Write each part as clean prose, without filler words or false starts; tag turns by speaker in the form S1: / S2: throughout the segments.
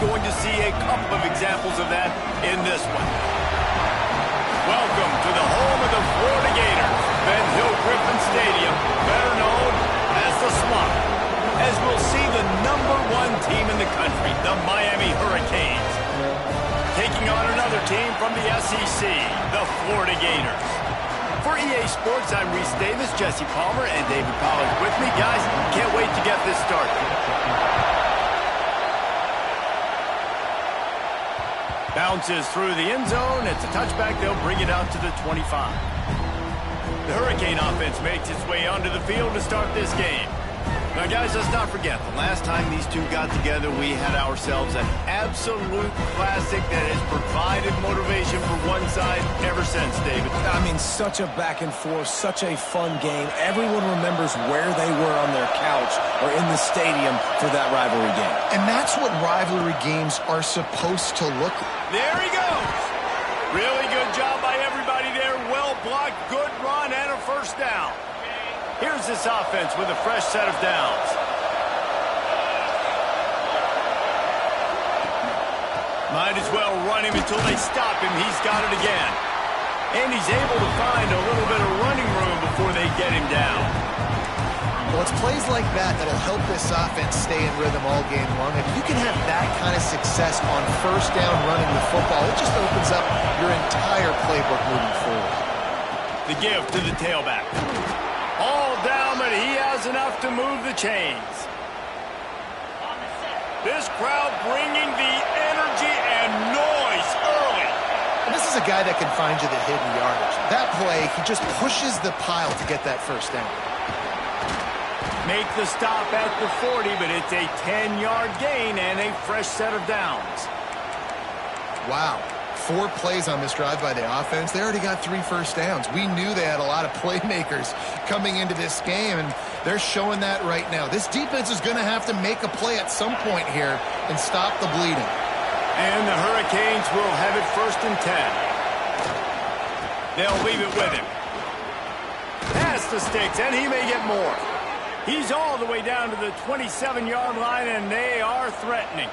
S1: going to see a couple of examples of that in this one. Welcome to the home of the Florida Gators, Ben Hill Griffin Stadium, better known as the Swamp, as we'll see the #1 team in the country, the Miami Hurricanes, taking on another team from the SEC, the Florida Gators. For EA Sports, I'm Reese Davis, Jesse Palmer, and David Pollack with me. Guys, can't wait to get this started. Bounces through the end zone. It's a touchback. They'll bring it out to the 25. The Hurricane offense makes its way onto the field to start this game. Now, guys, let's not forget, the last time these two got together, we had ourselves an absolute classic that has provided motivation for one side ever since, David.
S2: I mean, such a back and forth, such a fun game. Everyone remembers where they were on their couch or in the stadium for that rivalry game.
S3: And that's what rivalry games are supposed to look like.
S1: There he goes. Really good job by everybody there. Well blocked, good run, and a first down. Here's this offense with a fresh set of downs. Might as well run him until they stop him. He's got it again. And he's able to find a little bit of running room before they get him down.
S3: Well, it's plays like that that'll help this offense stay in rhythm all game long. If you can have that kind of success on first down running the football, it just opens up your entire playbook moving forward.
S1: The give to the tailback. All down, but he has enough to move the chains. This crowd bringing the energy and noise early.
S3: And this is a guy that can find you the hidden yardage. That play, he just pushes the pile to get that first down.
S1: Make the stop at the 40, but it's a 10-yard gain and a fresh set of downs.
S3: Wow. 4 plays on this drive by the offense. They already got 3 first downs. We knew they had a lot of playmakers coming into this game, and they're showing that right now. This defense is going to have to make a play at some point here and stop the bleeding.
S1: And the Hurricanes will have it 1st and 10. They'll leave it with him. Pass the sticks, and he may get more. He's all the way down to the 27-yard line, and they are threatening.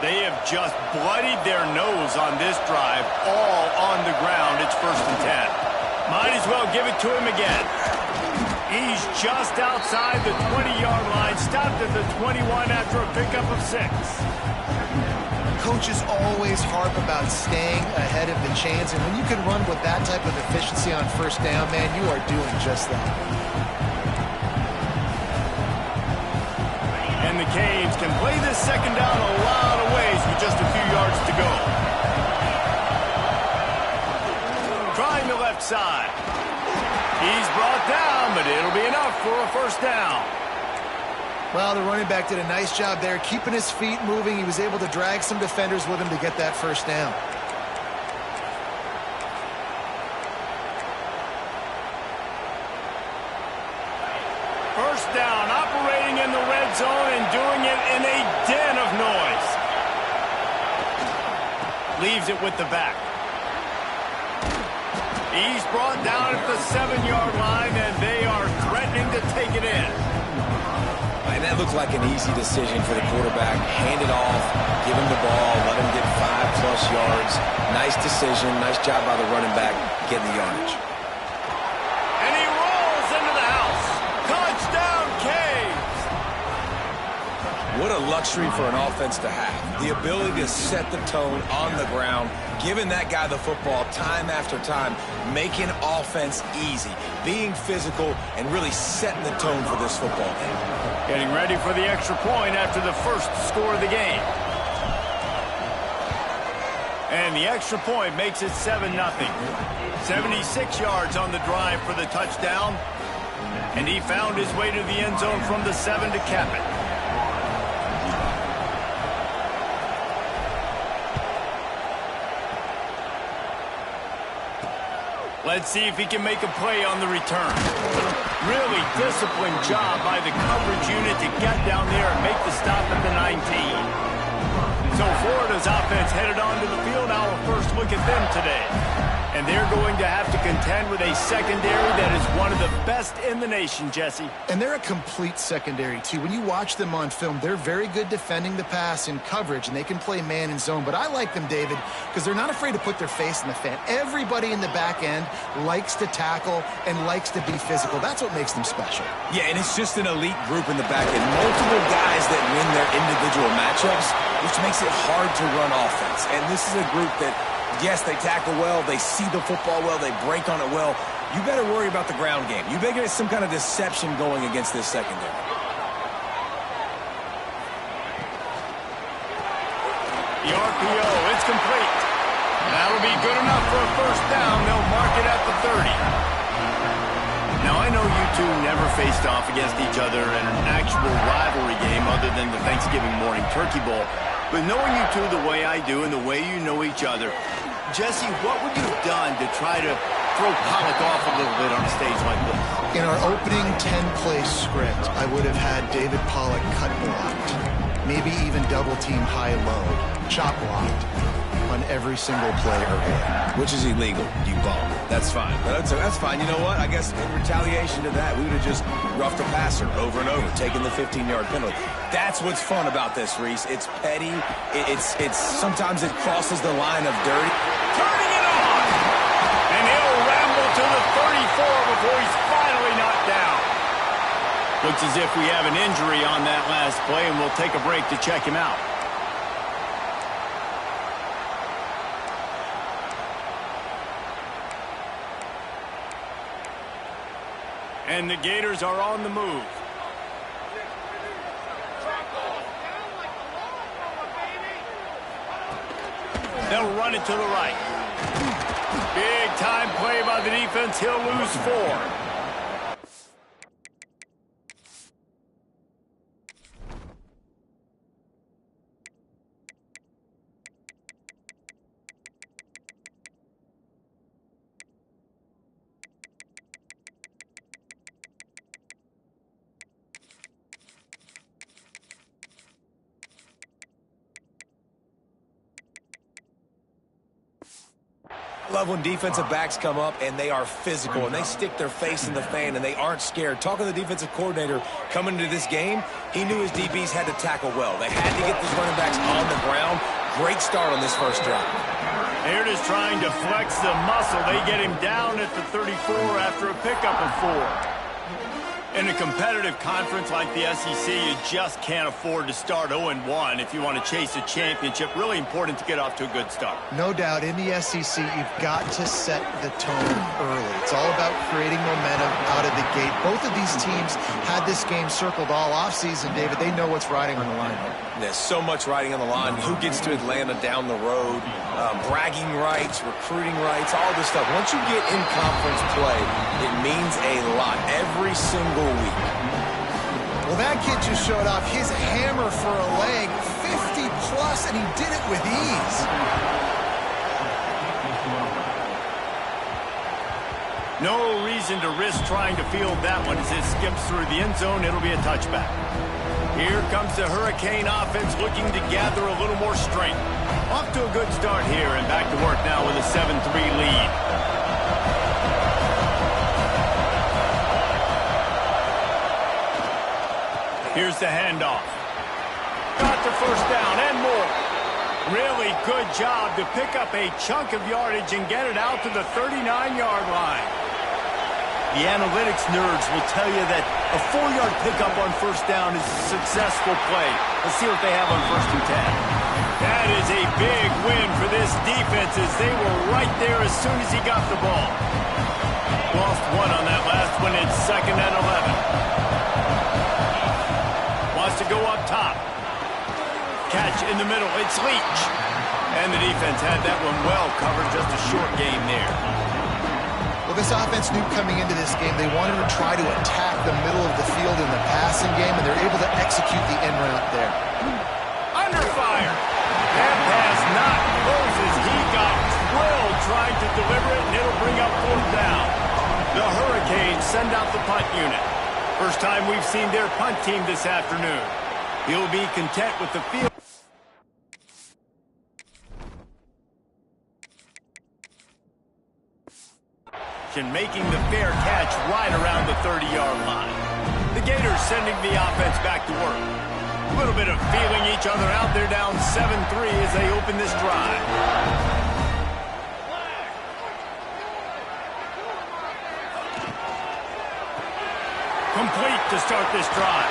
S1: They have just bloodied their nose on this drive, all on the ground. It's 1st and 10. Might as well give it to him again. He's just outside the 20-yard line, stopped at the 21 after a pickup of 6.
S3: Coaches always harp about staying ahead of the chains, and when you can run with that type of efficiency on first down, man, you are doing just that.
S1: And the Canes can play this second down a lot of ways with just a few yards to go. Trying the left side. He's brought down, but it'll be enough for a first down.
S3: Well, the running back did a nice job there, keeping his feet moving. He was able to drag some defenders with him to get that first down.
S1: First down, operating in the red zone and doing it in a den of noise. Leaves it with the back. He's brought down at the 7-yard line, and they are threatening to take it in.
S2: And that looked like an easy decision for the quarterback. Hand it off, give him the ball, let him get 5+ yards. Nice decision, nice job by the running back getting the yardage.
S1: And he rolls into the house. Touchdown, Canes!
S2: What a luxury for an offense to have. The ability to set the tone on the ground, giving that guy the football time after time, making offense easy, being physical, and really setting the tone for this football game.
S1: Getting ready for the extra point after the first score of the game. And the extra point makes it 7-0. 76 yards on the drive for the touchdown. And he found his way to the end zone from the 7 to cap it. Let's see if he can make a play on the return. Really disciplined job by the coverage unit to get down there and make the stop at the 19. So Florida's offense headed onto the field. Our first look at them today. And they're going to have to contend with a secondary that is one of the best in the nation, Jesse.
S3: And they're a complete secondary, too. When you watch them on film, they're very good defending the pass in coverage, and they can play man and zone. But I like them, David, because they're not afraid to put their face in the fan. Everybody in the back end likes to tackle and likes to be physical. That's what makes them special.
S2: Yeah, and it's just an elite group in the back end. Multiple guys that win their individual matchups, which makes it hard to run offense. And this is a group that, yes, they tackle well, they see the football well, they break on it well. You better worry about the ground game. You better get some kind of deception going against this secondary.
S1: The RPO, it's complete. That'll be good enough for a first down. They'll mark it at the 30. Now, I know you two never faced off against each other in an actual rivalry game other than the Thanksgiving morning turkey bowl. But knowing you two the way I do and the way you know each other, Jesse, what would you have done to try to throw Pollock off a little bit on a stage like this?
S3: In our opening 10-play script, I would have had David Pollock cut blocked, maybe even double-team high-low, chop blocked on every single play.
S2: Which is illegal, you bum. That's fine. That's fine. You know what? I guess in retaliation to that, we would have just roughed the passer over and over, taking the 15-yard penalty. That's what's fun about this, Reese. It's petty. It's sometimes it crosses the line of dirty.
S1: Turning it on! And he'll ramble to the 34 before he's finally knocked down. Looks as if we have an injury on that last play, and we'll take a break to check him out. And the Gators are on the move. They'll run it to the right. Big time play by the defense. He'll lose 4.
S2: I love when defensive backs come up and they are physical and they stick their face in the fan and they aren't scared. Talking to the defensive coordinator coming into this game, he knew his DBs had to tackle well. They had to get these running backs on the ground. Great start on this first drive.
S1: They're just trying to flex the muscle. They get him down at the 34 after a pickup of 4. In a competitive conference like the SEC, you just can't afford to start 0-1 if you want to chase a championship. Really important to get off to a good start.
S3: No doubt, in the SEC, you've got to set the tone early. It's all about creating momentum out of the gate. Both of these teams had this game circled all offseason, David. They know what's riding on the line.
S2: There's so much riding on the line. Who gets to Atlanta down the road? Bragging rights, recruiting rights, all this stuff. Once you get in conference play, it means a lot every single week.
S3: Well, that kid just showed off his hammer for a leg, 50-plus, and he did it with ease.
S1: No reason to risk trying to field that one as it skips through the end zone. It'll be a touchback. Here comes the Hurricane offense looking to gather a little more strength. Off to a good start here and back to work now with a 7-3 lead. Here's the handoff. Got the first down and more. Really good job to pick up a chunk of yardage and get it out to the 39-yard line. The analytics nerds will tell you that a 4-yard pickup on first down is a successful play. Let's see what they have on 1st and 10. That is a big win for this defense as they were right there as soon as he got the ball. Lost 1 on that last one. It's 2nd and 11. Wants to go up top. Catch in the middle. It's Leach. And the defense had that one well covered. Just a short game there.
S3: Well, this offense knew coming into this game they wanted to try to attack the middle of the field in the passing game, and they're able to execute the end route there.
S1: Under fire. That pass not close as he got drilled trying to deliver it, and it'll bring up 4th down. The Hurricanes send out the punt unit. First time we've seen their punt team this afternoon. He'll be content with the field. possession, making the fair catch right around the 30-yard line. The Gators sending the offense back to work. A little bit of feeling each other out. They're down 7-3 as they open this drive. Complete to start this drive.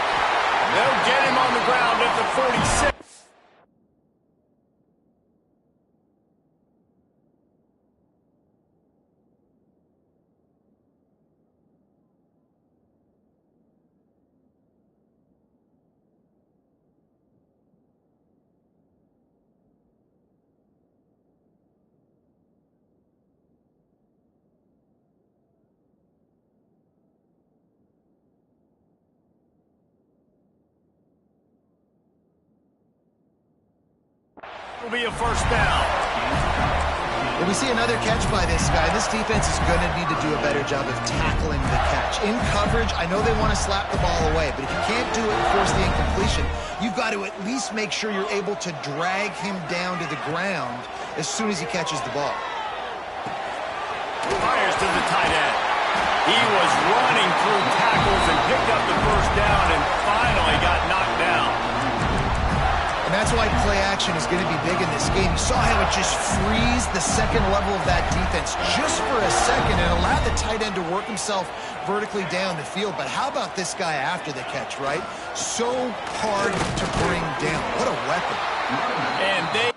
S1: They'll get him on the ground at the 46. Will be a first down.
S3: Well, we see another catch by this guy. This defense is going to need to do a better job of tackling the catch. In coverage, I know they want to slap the ball away, but if you can't do it and force the incompletion, you've got to at least make sure you're able to drag him down to the ground as soon as he catches the ball.
S1: Fires to the tight end. He was running through tackles and picked up the first down and finally got knocked down.
S3: And that's why play action is going to be big in this game. You saw how it just frees the second level of that defense just for a second and allowed the tight end to work himself vertically down the field. But how about this guy after the catch, right? So hard to bring down. What a weapon.
S1: And they...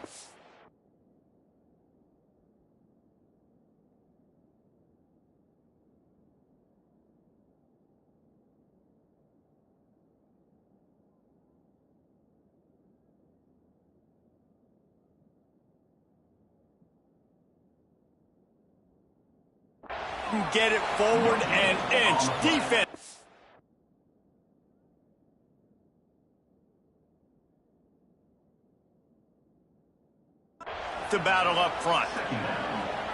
S1: get it forward and inch. Defense. To battle up front.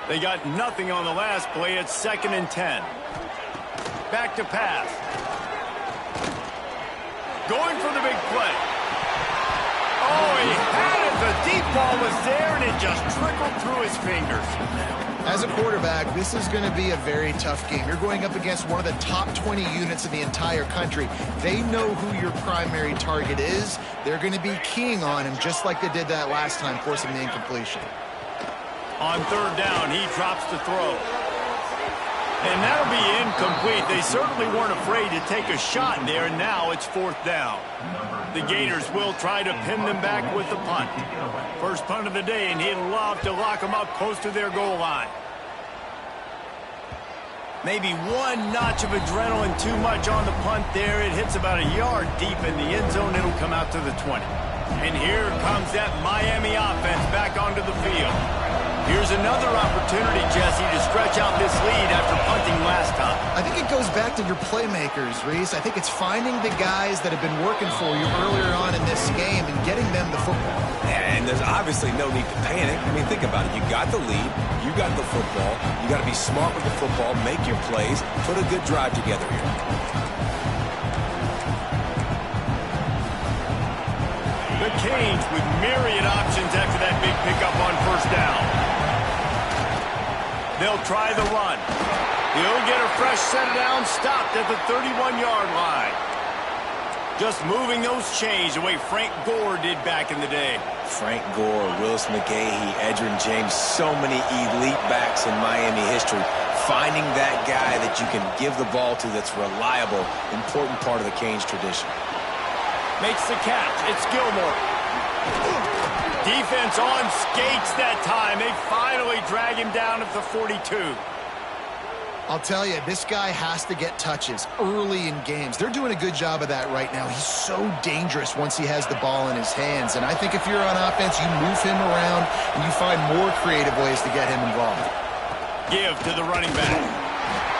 S1: They got nothing on the last play. It's 2nd and 10. Back to pass. Going for the big play. Oh, he had it. The deep ball was there, and it just trickled through his fingers.
S3: As a quarterback, this is going to be a very tough game. You're going up against one of the top 20 units in the entire country. They know who your primary target is. They're going to be keying on him just like they did that last time, forcing the incompletion.
S1: On 3rd down, he drops to throw. And that'll be incomplete. They certainly weren't afraid to take a shot there, and now it's 4th down. The Gators will try to pin them back with the punt. First punt of the day, and he'd love to lock them up close to their goal line. Maybe one notch of adrenaline too much on the punt there. It hits about a yard deep in the end zone. It'll come out to the 20. And here comes that Miami offense back onto the field. Here's another opportunity, Jesse, to stretch out this lead after punting last time.
S3: I think it goes back to your playmakers, Reese. I think it's finding the guys that have been working for you earlier on in this game and getting them the football.
S2: And there's obviously no need to panic. I mean, think about it. You got the lead. You got the football. You got to be smart with the football, make your plays, put a good drive together here.
S1: The Canes with myriad options after that big pickup on 1st down. They'll try the run. He'll get a fresh set down, stopped at the 31-yard line. Just moving those chains the way Frank Gore did back in the day.
S2: Frank Gore, Willis McGahee, Edgerrin James, so many elite backs in Miami history. Finding that guy that you can give the ball to that's reliable, important part of the Canes tradition.
S1: Makes the catch. It's Gilmore. Defense on skates that time. They finally drag him down at the 42.
S3: I'll tell you, this guy has to get touches early in games. They're doing a good job of that right now. He's so dangerous once he has the ball in his hands. And I think if you're on offense, you move him around and you find more creative ways to get him involved.
S1: Give to the running back.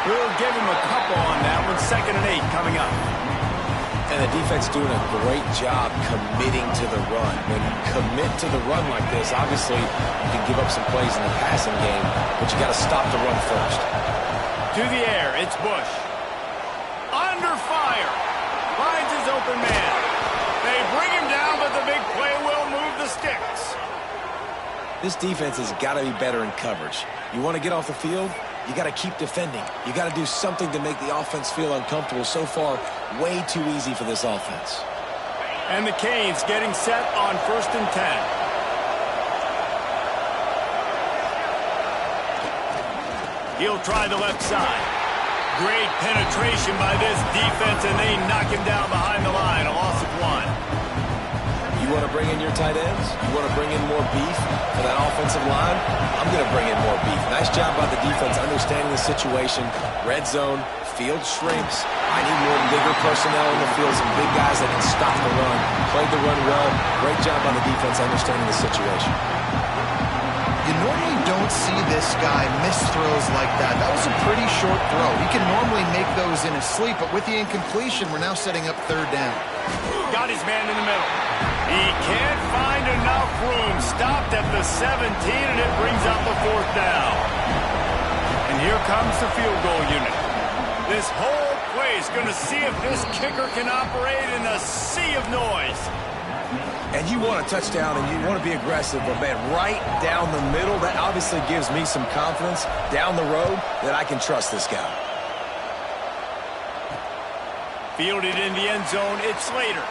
S1: We'll give him a couple on that one. 2nd and 8 coming up.
S2: And the defense doing a great job committing to the run. When you commit to the run like this, obviously you can give up some plays in the passing game, but you got to stop the run first.
S1: To the air, it's Bush. Under fire. Finds his open man. They bring him down, but the big play will move the sticks.
S2: This defense has got to be better in coverage. You want to get off the field? You got to keep defending. You got to do something to make the offense feel uncomfortable. So far, way too easy for this offense.
S1: And the Canes getting set on 1st and 10. He'll try the left side. Great penetration by this defense, and they knock him down behind the line. A loss of 1.
S2: You want to bring in your tight ends? You want to bring in more beef for that offensive line? I'm going to bring in more beef. Nice job by the defense understanding the situation. Red zone, field shrinks. I need more bigger personnel in the field, some big guys that can stop the run. Played the run well. Great job by the defense understanding the situation.
S3: You normally don't see this guy miss throws like that. That was a pretty short throw. He can normally make those in his sleep, but with the incompletion, we're now setting up 3rd down.
S1: Got his man in the middle. He can't find enough room. Stopped at the 17, and it brings up a 4th down. And here comes the field goal unit. This whole play is going to see if this kicker can operate in a sea of noise.
S2: And you want a touchdown, and you want to be aggressive, but, man, right down the middle, that obviously gives me some confidence down the road that I can trust this guy.
S1: Fielded in the end zone, it's Slater.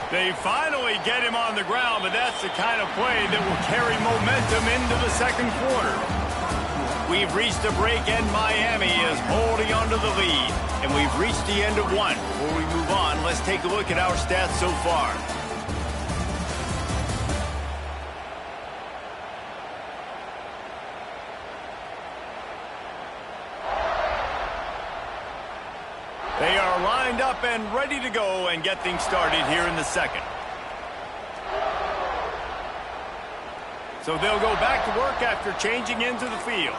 S1: They finally get him on the ground, but that's the kind of play that will carry momentum into the 2nd quarter. We've reached a break, and Miami is holding on to the lead. And we've reached the end of 1. Before we move on, let's take a look at our stats so far. They are lined up and ready to go and get things started here in the 2nd. So they'll go back to work after changing into the field.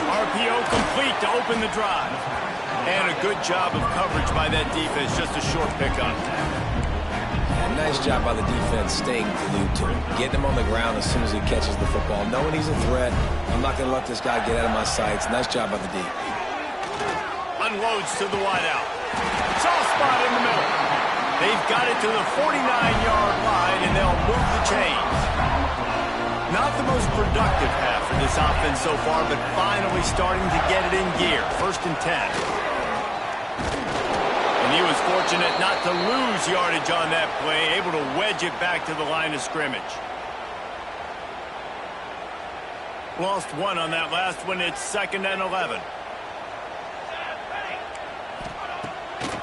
S1: RPO complete to open the drive. And a good job of coverage by that defense. Just a short pickup.
S2: Nice job by the defense staying glued to him. Getting him on the ground as soon as he catches the football. Knowing he's a threat, I'm not going to let this guy get out of my sights. Nice job by the D.
S1: Unloads to the wideout. Soft spot in the middle. They've got it to the 49-yard line, and they'll move the chains. Not the most productive half for this offense so far, but finally starting to get it in gear. 1st and 10. He was fortunate not to lose yardage on that play, able to wedge it back to the line of scrimmage. Lost 1 on that last one. It's 2nd and 11.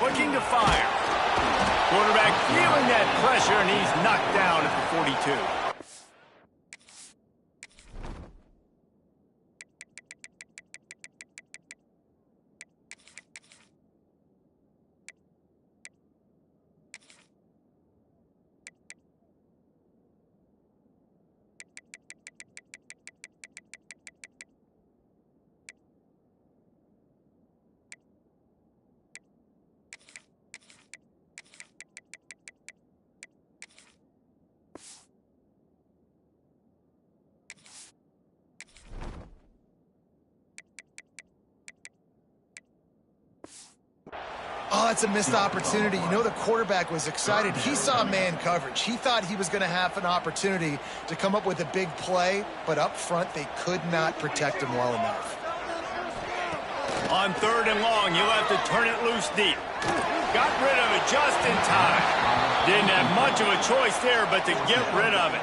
S1: Looking to fire. Quarterback feeling that pressure, and he's knocked down at the 42.
S3: Oh, it's a missed opportunity. You know the quarterback was excited. He saw man coverage. He thought he was going to have an opportunity to come up with a big play, but up front they could not protect him well enough.
S1: On 3rd and long, you'll have to turn it loose deep. Got rid of it just in time. Didn't have much of a choice there, but to get rid of it.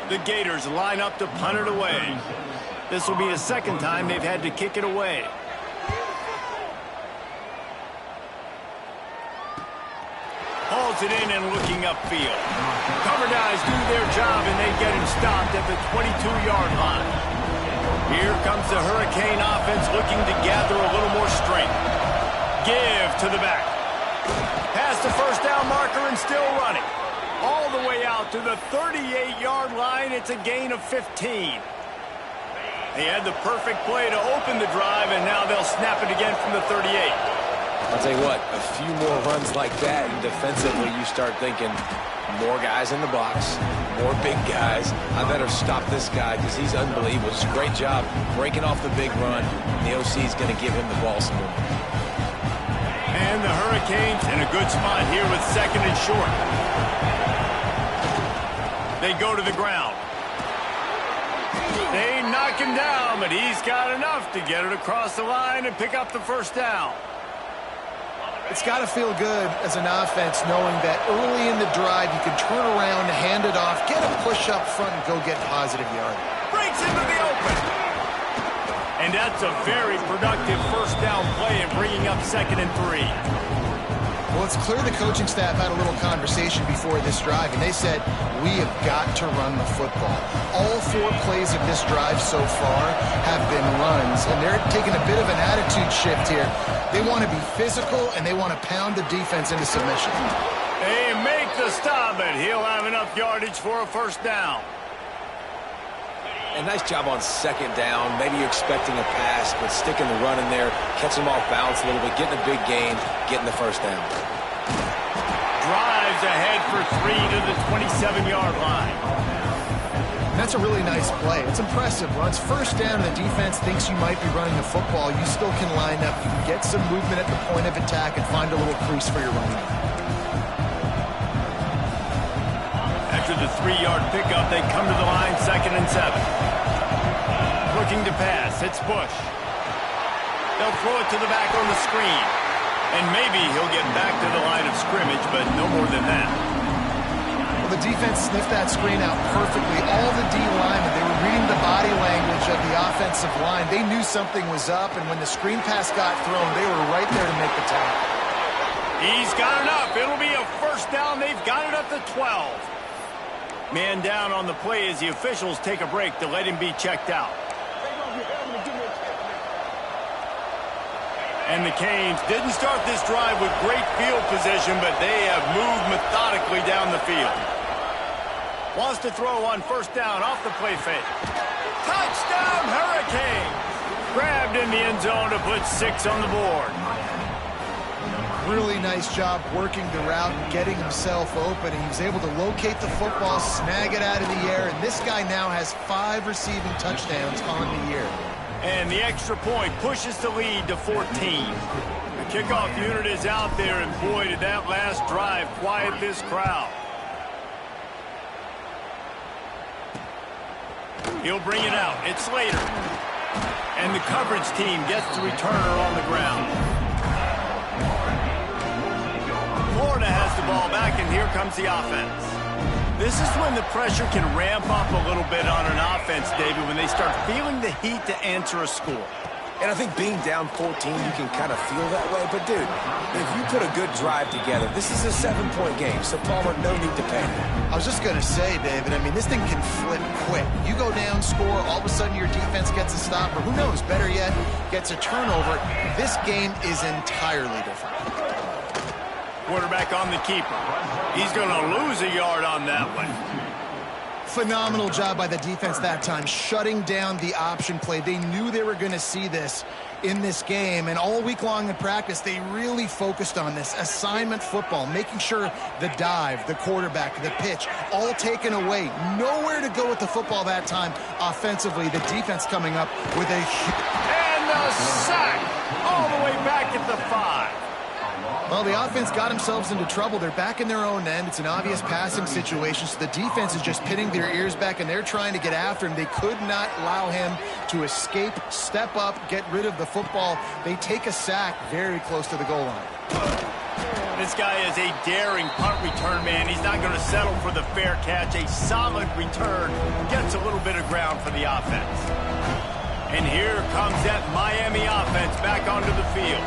S1: The Gators line up to punt it away. This will be the 2nd time they've had to kick it away. Hauls it in and looking upfield. Cover guys do their job, and they get him stopped at the 22-yard line. Here comes the Hurricane offense looking to gather a little more strength. Give to the back. Past the 1st down marker and still running. All the way out to the 38-yard line. It's a gain of 15. They had the perfect play to open the drive, and now they'll snap it again from the 38.
S2: I'll tell you what, a few more runs like that, and defensively you start thinking more guys in the box, more big guys. I better stop this guy because he's unbelievable. It's a great job breaking off the big run. The OC is going to give him the ball some more.
S1: And the Hurricanes in a good spot here with 2nd and short. They go to the ground. They knock him down, but he's got enough to get it across the line and pick up the first down.
S3: It's got to feel good as an offense knowing that early in the drive you can turn around, hand it off, get a push up front, and go get positive yardage.
S1: Breaks into the open. And that's a very productive first down play in bringing up 2nd and 3.
S3: Well, it's clear the coaching staff had a little conversation before this drive, and they said, we have got to run the football. All 4 plays of this drive so far have been runs, and they're taking a bit of an attitude shift here. They want to be physical, and they want to pound the defense into submission.
S1: They make the stop, and he'll have enough yardage for a first down.
S2: A nice job on 2nd down. Maybe you're expecting a pass, but sticking the run in there, catching them off balance a little bit, getting a big gain, getting the first down.
S1: Drives ahead for 3 to the 27-yard line.
S3: And that's a really nice play. It's impressive. Runs first down, and the defense thinks you might be running the football. You still can line up. You can get some movement at the point of attack and find a little crease for your running back.
S1: After the 3-yard pickup, they come to the line, 2nd and 7. Looking to pass, it's Bush. They'll throw it to the back on the screen. And maybe he'll get back to the line of scrimmage, but no more than that.
S3: Well, the defense sniffed that screen out perfectly. All the D linemen, they were reading the body language of the offensive line. They knew something was up, and when the screen pass got thrown, they were right there to make the tackle.
S1: He's got enough. It'll be a first down. They've got it at the 12. Man down on the play as the officials take a break to let him be checked out. And the Canes didn't start this drive with great field position, but they have moved methodically down the field. Wants to throw on first down off the play fake. Touchdown, Hurricanes! Grabbed in the end zone to put 6 on the board.
S3: Really nice job working the route and getting himself open. He was able to locate the football, snag it out of the air, and this guy now has 5 receiving touchdowns on the year.
S1: And the extra point pushes the lead to 14. The kickoff unit is out there, and boy, did that last drive quiet this crowd. He'll bring it out. It's Slater. And the coverage team gets the returner on the ground. Florida has the ball back, and here comes the offense. This is when the pressure can ramp up a little bit on an offense, David, when they start feeling the heat to answer a score.
S2: And I think being down 14, you can kind of feel that way. But, dude, if you put a good drive together, this is a 7-point game, so Palmer, no need to panic.
S3: I was just going to say, David, I mean, this thing can flip quick. You go down, score, all of a sudden your defense gets a stop, or who knows, better yet, gets a turnover. This game is entirely different.
S1: Quarterback on the keeper. He's going to lose a yard on that one.
S3: Phenomenal job by the defense that time, shutting down the option play. They knew they were going to see this in this game, and all week long in practice, they really focused on this assignment football, making sure the dive, the quarterback, the pitch, all taken away. Nowhere to go with the football that time offensively. The defense coming up with a...
S1: And the sack all the way back at the 5.
S3: Well, the offense got themselves into trouble. They're back in their own end. It's an obvious passing situation, so the defense is just pinning their ears back, and they're trying to get after him. They could not allow him to escape, step up, get rid of the football. They take a sack very close to the goal line.
S1: This guy is a daring punt return man. He's not going to settle for the fair catch. A solid return gets a little bit of ground for the offense. And here comes that Miami offense back onto the field.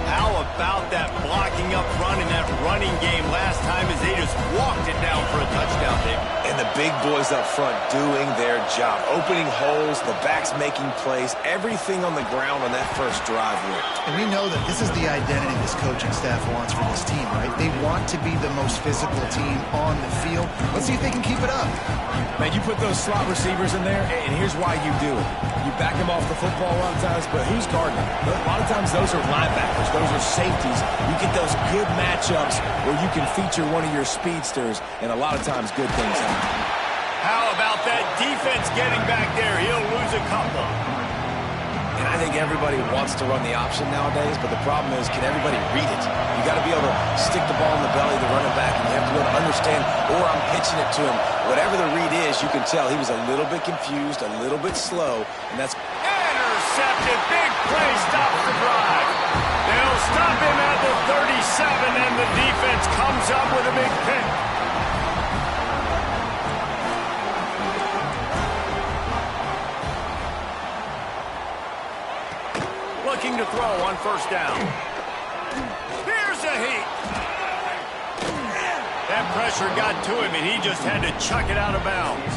S1: How about that blocking up front in that running game last time as they just walked it down for a touchdown, Dave?
S2: And the big boys up front doing their job, opening holes, the backs making plays, everything on the ground on that first drive worked.
S3: And we know that this is the identity this coaching staff wants for this team, right? They want to be the most physical team on the field. Let's see if they can keep it up.
S2: Man, you put those slot receivers in there, and here's why you do it. You back them off the football a lot of times, but who's guarding them? A lot of times those are linebackers. Those are safeties. You get those good matchups where you can feature one of your speedsters, and a lot of times good things happen.
S1: How about that defense getting back there? He'll lose a couple.
S2: And And I think everybody wants to run the option nowadays, but the problem is, can everybody read it? You got to be able to stick the ball in the belly of the running back, and you have to be able to understand, or I'm pitching it to him. Whatever the read is, you can tell he was a little bit confused, a little bit slow, and that's...
S1: Intercepted. Big play stops the drive. They'll stop him at the 37, and the defense comes up with a big pick. Looking to throw on first down. Here's a heat. That pressure got to him, and he just had to chuck it out of bounds.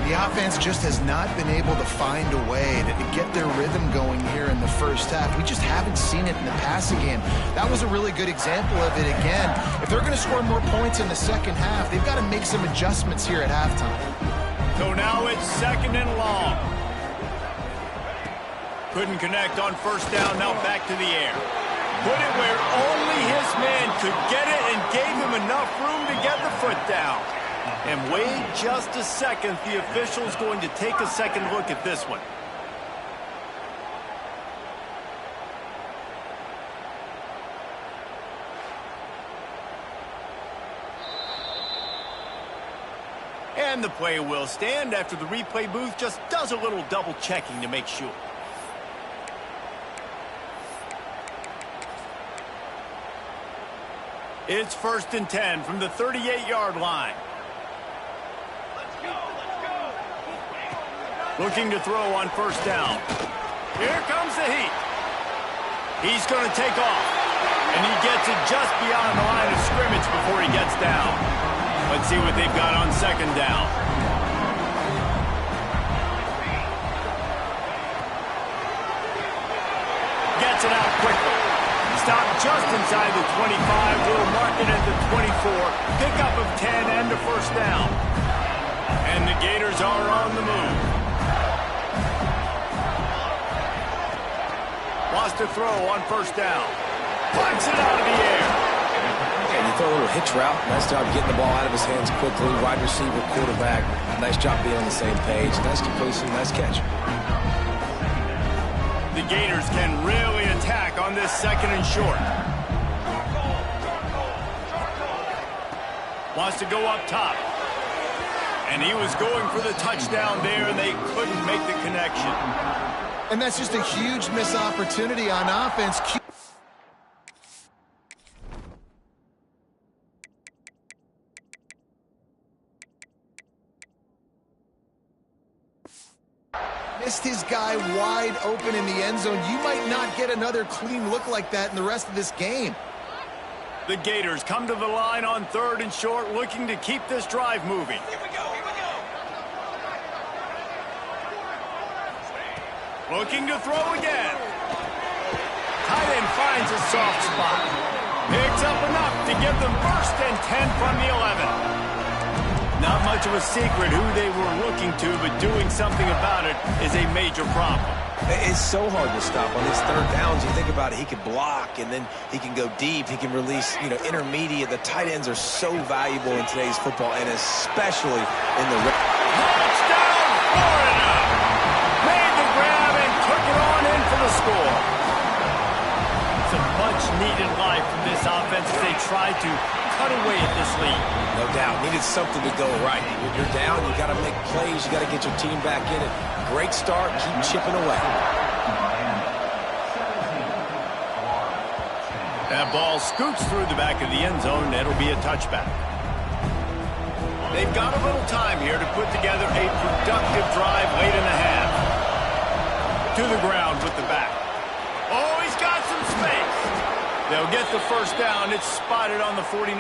S3: The offense just has not been able to find a way to get their rhythm going here in the first half. We just haven't seen it in the passing game. That was a really good example of it again. If they're going to score more points in the second half, they've got to make some adjustments here at halftime.
S1: So now it's second and long. Couldn't connect on first down, now back to the air. Put it where only his man could get it and gave him enough room to get the foot down. And wait just a second, the official's going to take a second look at this one. And the play will stand after the replay booth just does a little double checking to make sure. It's 1st and 10 from the 38-yard line. Looking to throw on first down. Here comes the heat. He's going to take off. And he gets it just beyond the line of scrimmage before he gets down. Let's see what they've got on second down. Gets it out quickly. Stopped just inside the 25. We'll mark it at the 24. Pickup of 10 and a first down. And the Gators are on the move. Wants to throw on first down. Punts it out of the air.
S2: And you throw a little hitch route. Nice job getting the ball out of his hands quickly. Wide receiver, quarterback. Nice job being on the same page. Nice completion, nice catch.
S1: The Gators can really attack on this second and short. Wants to go up top. And he was going for the touchdown there, and they couldn't make the connection.
S3: And that's just a huge missed opportunity on offense. Missed his guy wide open in the end zone. You might not get another clean look like that in the rest of this game.
S1: The Gators come to the line on 3rd and short, looking to keep this drive moving. Here we go, here we go. Looking to throw again. Tight end finds a soft spot. Picks up enough to give them 1st and 10 from the 11. Not much of a secret who they were looking to, but doing something about it is a major problem.
S2: It's so hard to stop on these third downs. You think about it, he can block, and then he can go deep. He can release, intermediate. The tight ends are so valuable in today's football, and especially in the...
S1: Touchdown, Florida! Made the grab and took it on in for the score. Some much-needed life from this offense as they tried to cut away at this lead.
S2: No doubt. Needed something to go right. When you're down, you got to make plays. You got to get your team back in it. Great start. Keep chipping away.
S1: That ball scoots through the back of the end zone. It'll be a touchback. They've got a little time here to put together a productive drive late in the half. To the ground with the back. Oh, he's got some space. They'll get the first down. It's spotted on the 49.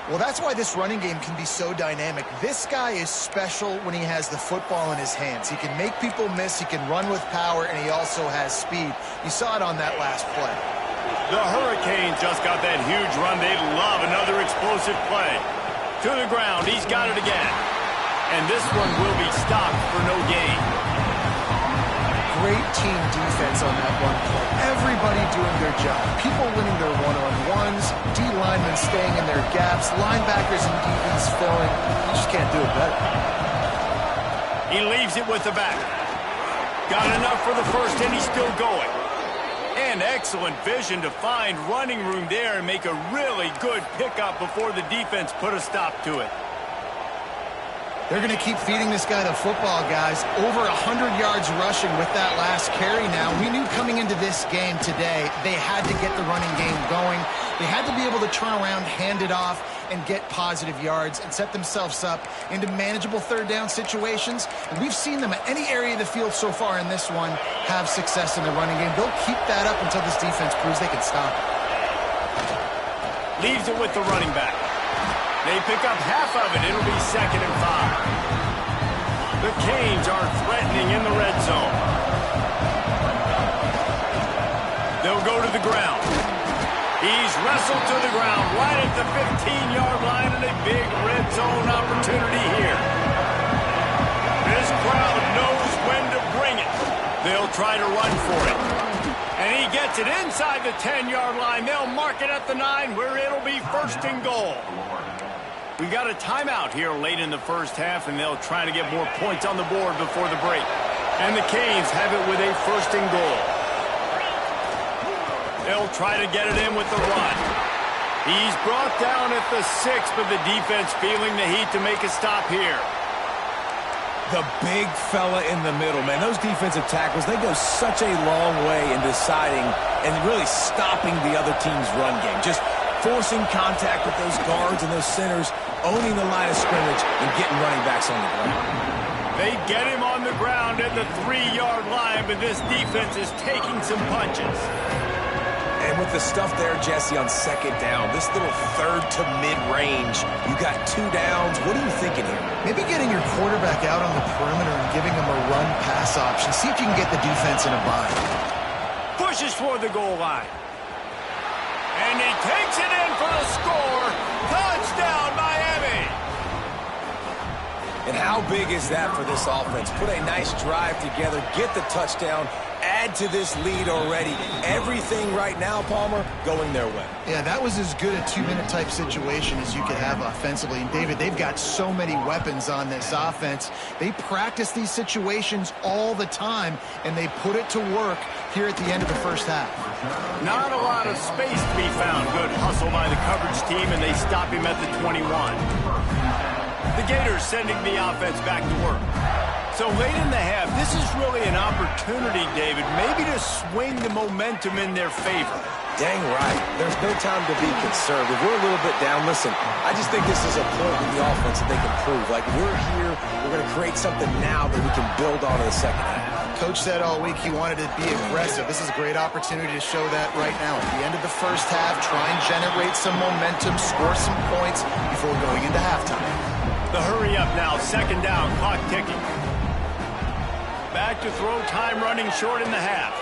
S3: Well, that's why this running game can be so dynamic. This guy is special when he has the football in his hands. He can make people miss, he can run with power, and he also has speed. You saw it on that last play.
S1: The Hurricanes just got that huge run. They'd love another explosive play. To the ground, he's got it again. And this one will be stopped for no gain.
S3: Great team defense on that one play. Everybody doing their job. People winning their one-on-ones, D-linemen staying in their gaps, linebackers and DBs filling. You just can't do it better.
S1: He leaves it with the back. Got enough for the first, and he's still going. And excellent vision to find running room there and make a really good pickup before the defense put a stop to it.
S3: They're going to keep feeding this guy the football, guys. Over 100 yards rushing with that last carry now. We knew coming into this game today, they had to get the running game going. They had to be able to turn around, hand it off, and get positive yards and set themselves up into manageable third down situations. And we've seen them at any area of the field so far in this one have success in the running game. They'll keep that up until this defense proves they can stop it.
S1: Leaves it with the running back. They pick up half of it. It'll be 2nd and 5. The Canes are threatening in the red zone. They'll go to the ground. He's wrestled to the ground right at the 15-yard line, and a big red zone opportunity here. This crowd knows when to bring it. They'll try to run for it. And he gets it inside the 10-yard line. They'll mark it at the 9, where it'll be 1st and goal. We've got a timeout here late in the first half, and they'll try to get more points on the board before the break. And the Canes have it with a 1st and goal. They'll try to get it in with the run. He's brought down at the 6, but the defense feeling the heat to make a stop here.
S2: The big fella in the middle, man. Those defensive tackles, they go such a long way in deciding and really stopping the other team's run game. Just forcing contact with those guards and those centers, owning the line of scrimmage, and getting running backs on the ground.
S1: They get him on the ground at the 3-yard line, but this defense is taking some punches.
S2: And with the stuff there, Jesse, on 2nd down, this little 3rd to mid-range, you got 2 downs. What are you thinking here?
S3: Maybe getting your quarterback out on the perimeter and giving him a run-pass option. See if you can get the defense in a bind.
S1: Pushes for the goal line. And he takes it in for the score. Touchdown, Miami!
S2: And how big is that for this offense? Put a nice drive together, get the touchdown, add to this lead already. Everything right now, Palmer, going their way.
S3: Yeah, that was as good a 2-minute type situation as you could have offensively. And, David, they've got so many weapons on this offense. They practice these situations all the time, and they put it to work here at the end of the first half.
S1: Not a lot of space to be found. Good hustle by the coverage team, and they stop him at the 21. The Gators sending the offense back to work. So late in the half, this is really an opportunity, David, maybe to swing the momentum in their favor.
S2: Dang right. There's no time to be conservative. We're a little bit down. Listen, I just think this is a point with the offense that they can prove. Like, we're here, we're going to create something now that we can build on in the second half.
S3: Coach said all week he wanted to be aggressive. This is a great opportunity to show that right now. At the end of the first half, try and generate some momentum, score some points before going into halftime.
S1: The hurry up now, 2nd down, clock ticking. Back to throw, time running short in the half.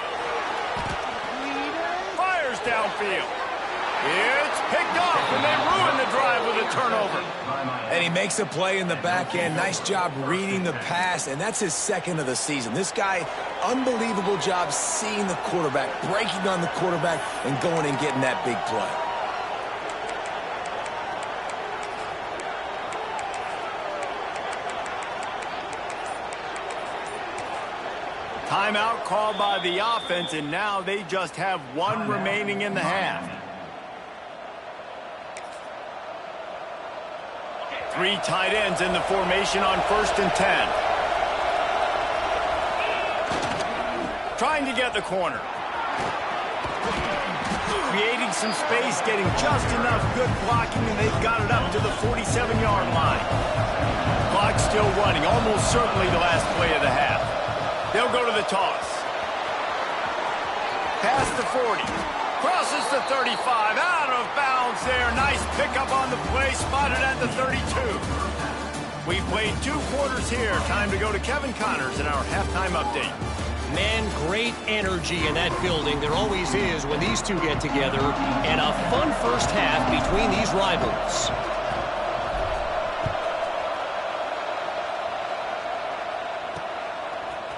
S1: Fires downfield. It's picked off, and they ruin the drive with a turnover.
S2: And he makes a play in the back end. Nice job reading the pass, and that's his 2nd of the season. This guy, unbelievable job seeing the quarterback, breaking on the quarterback, and going and getting that big play.
S1: Timeout called by the offense, and now they just have 1 remaining in the half. 3 tight ends in the formation on 1st and 10. Trying to get the corner. Creating some space, getting just enough good blocking, and they've got it up to the 47-yard line. Clock still running, almost certainly the last play of the half. They'll go to the toss. Past the 40. Crosses the 35. Out of bounds there. Nice pickup on the play. Spotted at the 32. We've played 2 quarters here. Time to go to Kevin Connors in our halftime update.
S4: Man, great energy in that building. There always is when these two get together. And a fun first half between these rivals.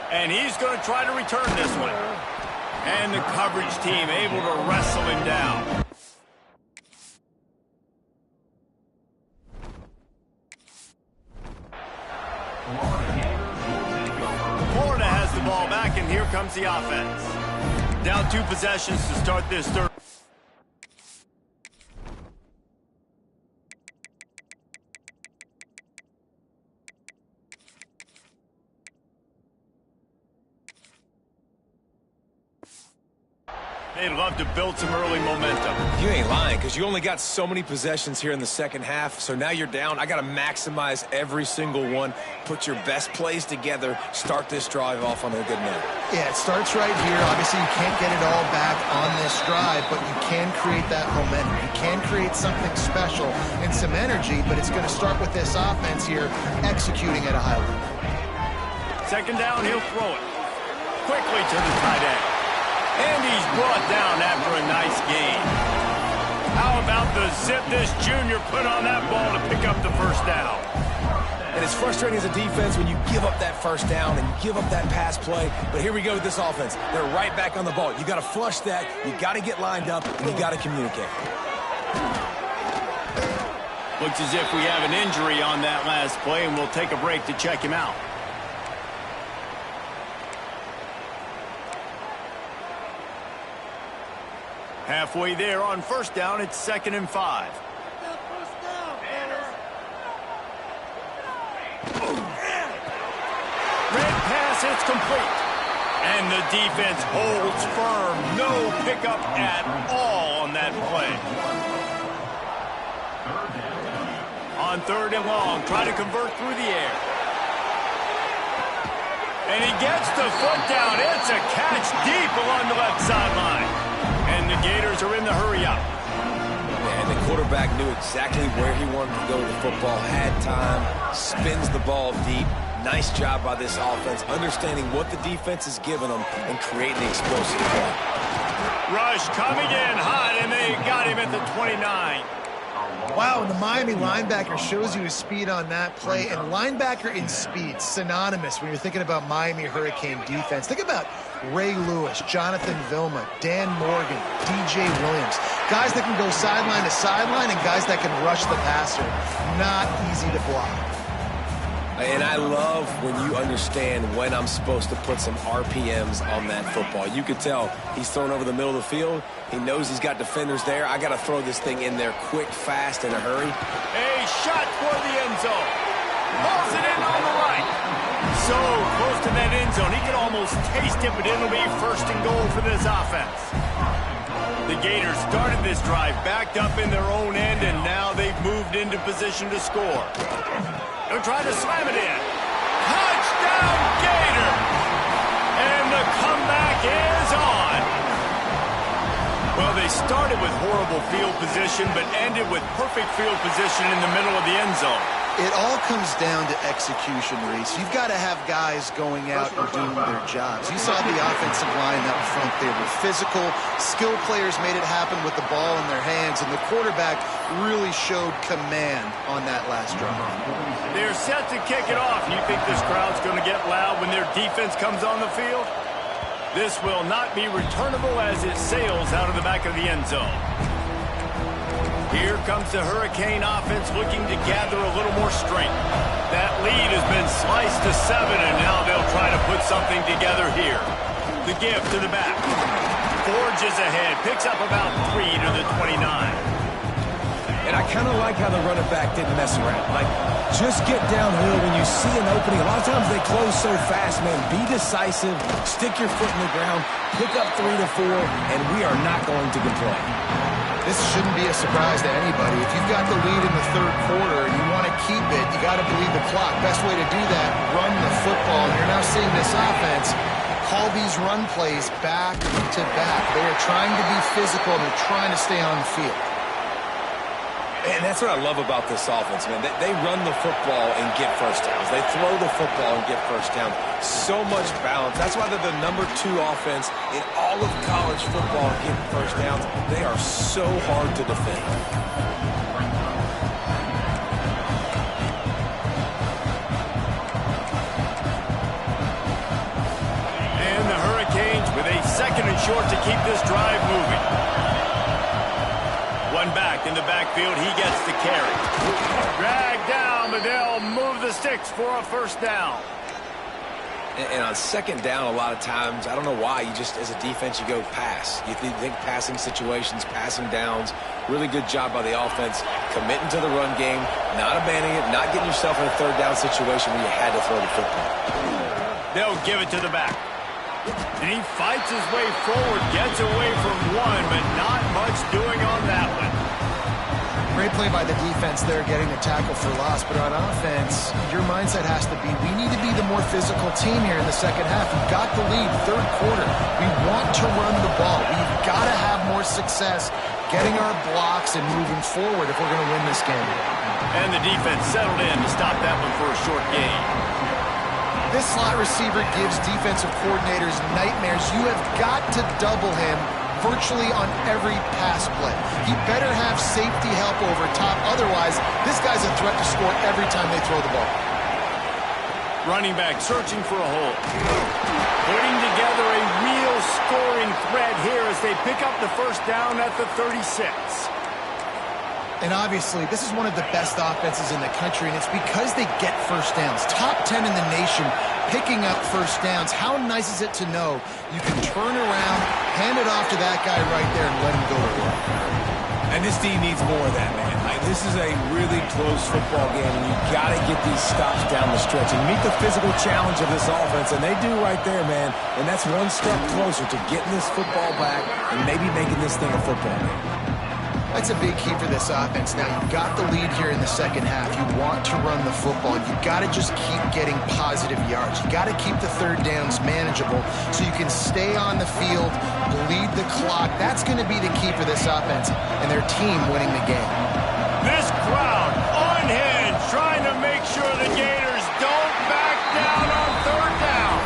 S1: And he's going to try to return this one. And the coverage team able to wrestle him down. Florida has the ball back in comes the offense. Down 2 possessions to start this third. They'd love to build some early momentum.
S2: You ain't lying, because you only got so many possessions here in the second half, so now you're down. I got to maximize every single one, put your best plays together, start this drive off on a good note.
S3: Yeah, it starts right here. Obviously, you can't get it all back on this drive, but you can create that momentum. You can create something special and some energy, but it's going to start with this offense here executing at a high level.
S1: Second down, he'll throw it quickly to the tight end. And he's brought down after a nice gain. How about the zip this junior put on that ball to pick up the first down?
S2: And it's frustrating as a defense when you give up that first down and you give up that pass play. But here we go with this offense. They're right back on the ball. You got to flush that. You got to get lined up, and you got to communicate.
S1: Looks as if we have an injury on that last play, and we'll take a break to check him out. Halfway there on first down, it's 2nd and 5. Red pass, it's complete. And the defense holds firm. No pickup at all on that play. On 3rd and long, trying to convert through the air. And he gets the foot down. It's a catch deep along the left sideline. And the Gators are in the hurry-up.
S2: And the quarterback knew exactly where he wanted to go with the football, had time, spins the ball deep. Nice job by this offense, understanding what the defense is giving them and creating the explosive play.
S1: Rush coming in hot, and they got him at the 29.
S3: Wow, and the Miami linebacker shows you his speed on that play. And linebacker in speed, synonymous when you're thinking about Miami Hurricane defense. Think about Ray Lewis, Jonathan Vilma, Dan Morgan, DJ Williams. Guys that can go sideline to sideline and guys that can rush the passer. Not easy to block.
S2: And I love when you understand when I'm supposed to put some RPMs on that football. You could tell he's thrown over the middle of the field. He knows he's got defenders there. I got to throw this thing in there quick, fast, in a hurry.
S1: A shot toward the end zone. Balls it in on the right. So close to that end zone. He can almost taste it, but it'll be 1st and goal for this offense. The Gators started this drive backed up in their own end, and now they've moved into position to score. They're trying to slam it in. Touchdown, Gators! And the comeback is on. Well, they started with horrible field position, but ended with perfect field position in the middle of the end zone.
S3: It all comes down to execution, Reese. You've got to have guys going out and doing their jobs. You saw the offensive line up front. They were physical. Skill players made it happen with the ball in their hands, and the quarterback really showed command on that last drive.
S1: They're set to kick it off. You think this crowd's going to get loud when their defense comes on the field? This will not be returnable as it sails out of the back of the end zone. Here comes the Hurricane offense looking to gather a little more strength. That lead has been sliced to 7, and now they'll try to put something together here. The give to the back. Forges ahead, picks up about 3 to the 29.
S2: And I kind of like how the running back didn't mess around. Like, just get downhill when you see an opening. A lot of times they close so fast, man. Be decisive, stick your foot in the ground, pick up 3 to 4, and we are not going to complain.
S3: This shouldn't be a surprise to anybody. If you've got the lead in the 3rd quarter and you want to keep it, you got to bleed the clock. Best way to do that, run the football. And you're now seeing this offense call these run plays back to back. They are trying to be physical, and they're trying to stay on the field.
S2: And that's what I love about this offense, man. They run the football and get first downs. They throw the football and get first downs. So much balance. That's why they're the #2 offense in all of college football getting first downs. They are so hard to defend.
S1: And the Hurricanes with a 2nd and short to keep this drive moving. One back in the backfield, he gets the carry. Dragged down, but they'll move the sticks for a 1st down.
S2: And on second down, a lot of times, I don't know why, you just, as a defense, you go pass. You think passing situations, passing downs. Really good job by the offense, committing to the run game, not abandoning it, not getting yourself in a third down situation where you had to throw the football.
S1: They'll give it to the back. And he fights his way forward, gets away from one, but not much doing on that one.
S3: Great play by the defense there, getting the tackle for loss. But on offense, your mindset has to be, we need to be the more physical team here in the second half. We've got the lead, third quarter. We want to run the ball. We've got to have more success getting our blocks and moving forward if we're going to win this game.
S1: And the defense settled in to stop that one for a short gain.
S3: This slot receiver gives defensive coordinators nightmares. You have got to double him virtually on every pass play. He better have safety help over top. Otherwise, this guy's a threat to score every time they throw the ball.
S1: Running back searching for a hole. Putting together a real scoring threat here as they pick up the first down at the 36.
S3: And obviously, this is one of the best offenses in the country, and it's because they get first downs. Top 10 in the nation picking up first downs. How nice is it to know you can turn around, hand it off to that guy right there, and let him go to work.
S2: And this team needs more of that, man. Like, this is a really close football game, and you got to get these stops down the stretch and meet the physical challenge of this offense, and they do right there, man. And that's one step closer to getting this football back and maybe making this thing a football game.
S3: That's a big key for this offense. Now, you've got the lead here in the second half. You want to run the football. You've got to just keep getting positive yards. You've got to keep the third downs manageable so you can stay on the field, bleed the clock. That's going to be the key for this offense and their team winning the game.
S1: This crowd unhinged, trying to make sure the Gators don't back down on third down.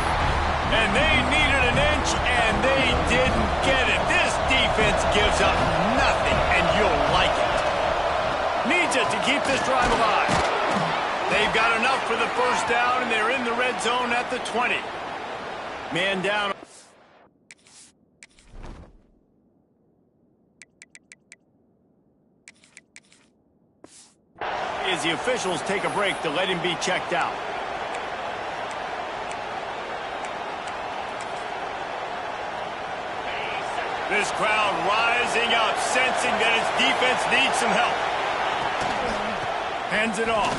S1: And they needed an inch, and they didn't get it. This defense gives up nothing, and you'll like it. Needs it to keep this drive alive. They've got enough for the first down, and they're in the red zone at the 20. Man down. As the officials take a break to let him be checked out. This crowd rising up, sensing that its defense needs some help. Hands it off.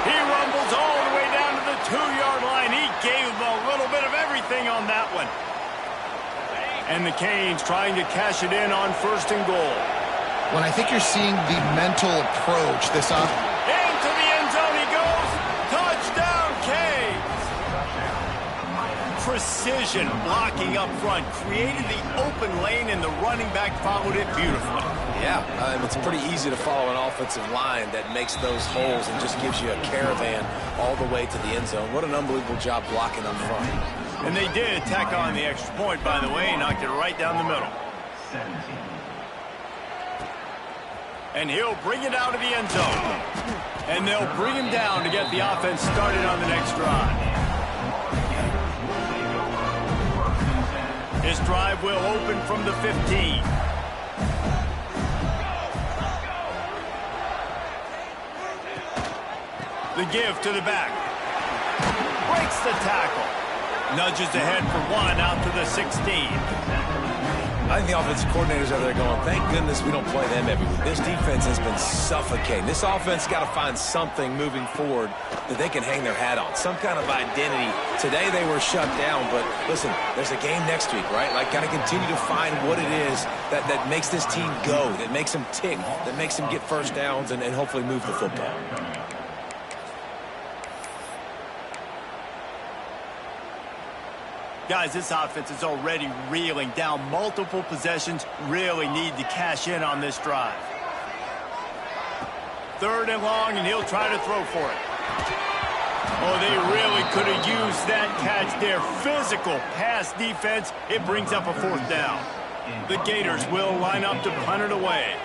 S1: He rumbles all the way down to the 2-yard line. He gave them a little bit of everything on that one. And the Canes trying to cash it in on first and goal.
S3: When I think you're seeing the mental approach, this offense.
S1: Into the end zone he goes. Touchdown, Canes. Precision blocking up front, created the open lane, and the running back followed it beautifully.
S2: Yeah, it's pretty easy to follow an offensive line that makes those holes and just gives you a caravan all the way to the end zone. What an unbelievable job blocking up front.
S1: And they did tack on the extra point, by the way, knocked it right down the middle. And he'll bring it out of the end zone. And they'll bring him down to get the offense started on the next drive. His drive will open from the 15. The give to the back. Breaks the tackle. Nudges ahead for one out to the 16.
S2: I think the offensive coordinators out there going, thank goodness we don't play them every week. This defense has been suffocating. This offense got to find something moving forward that they can hang their hat on, some kind of identity. Today they were shut down, but listen, there's a game next week, right? Like, got to continue to find what it is that makes this team go, that makes them tick, that makes them get first downs and hopefully move the football.
S1: Guys, this offense is already reeling down multiple possessions. Really need to cash in on this drive. Third and long, and he'll try to throw for it. Oh, they really could have used that catch there. Physical pass defense. It brings up a fourth down. The Gators will line up to punt it away.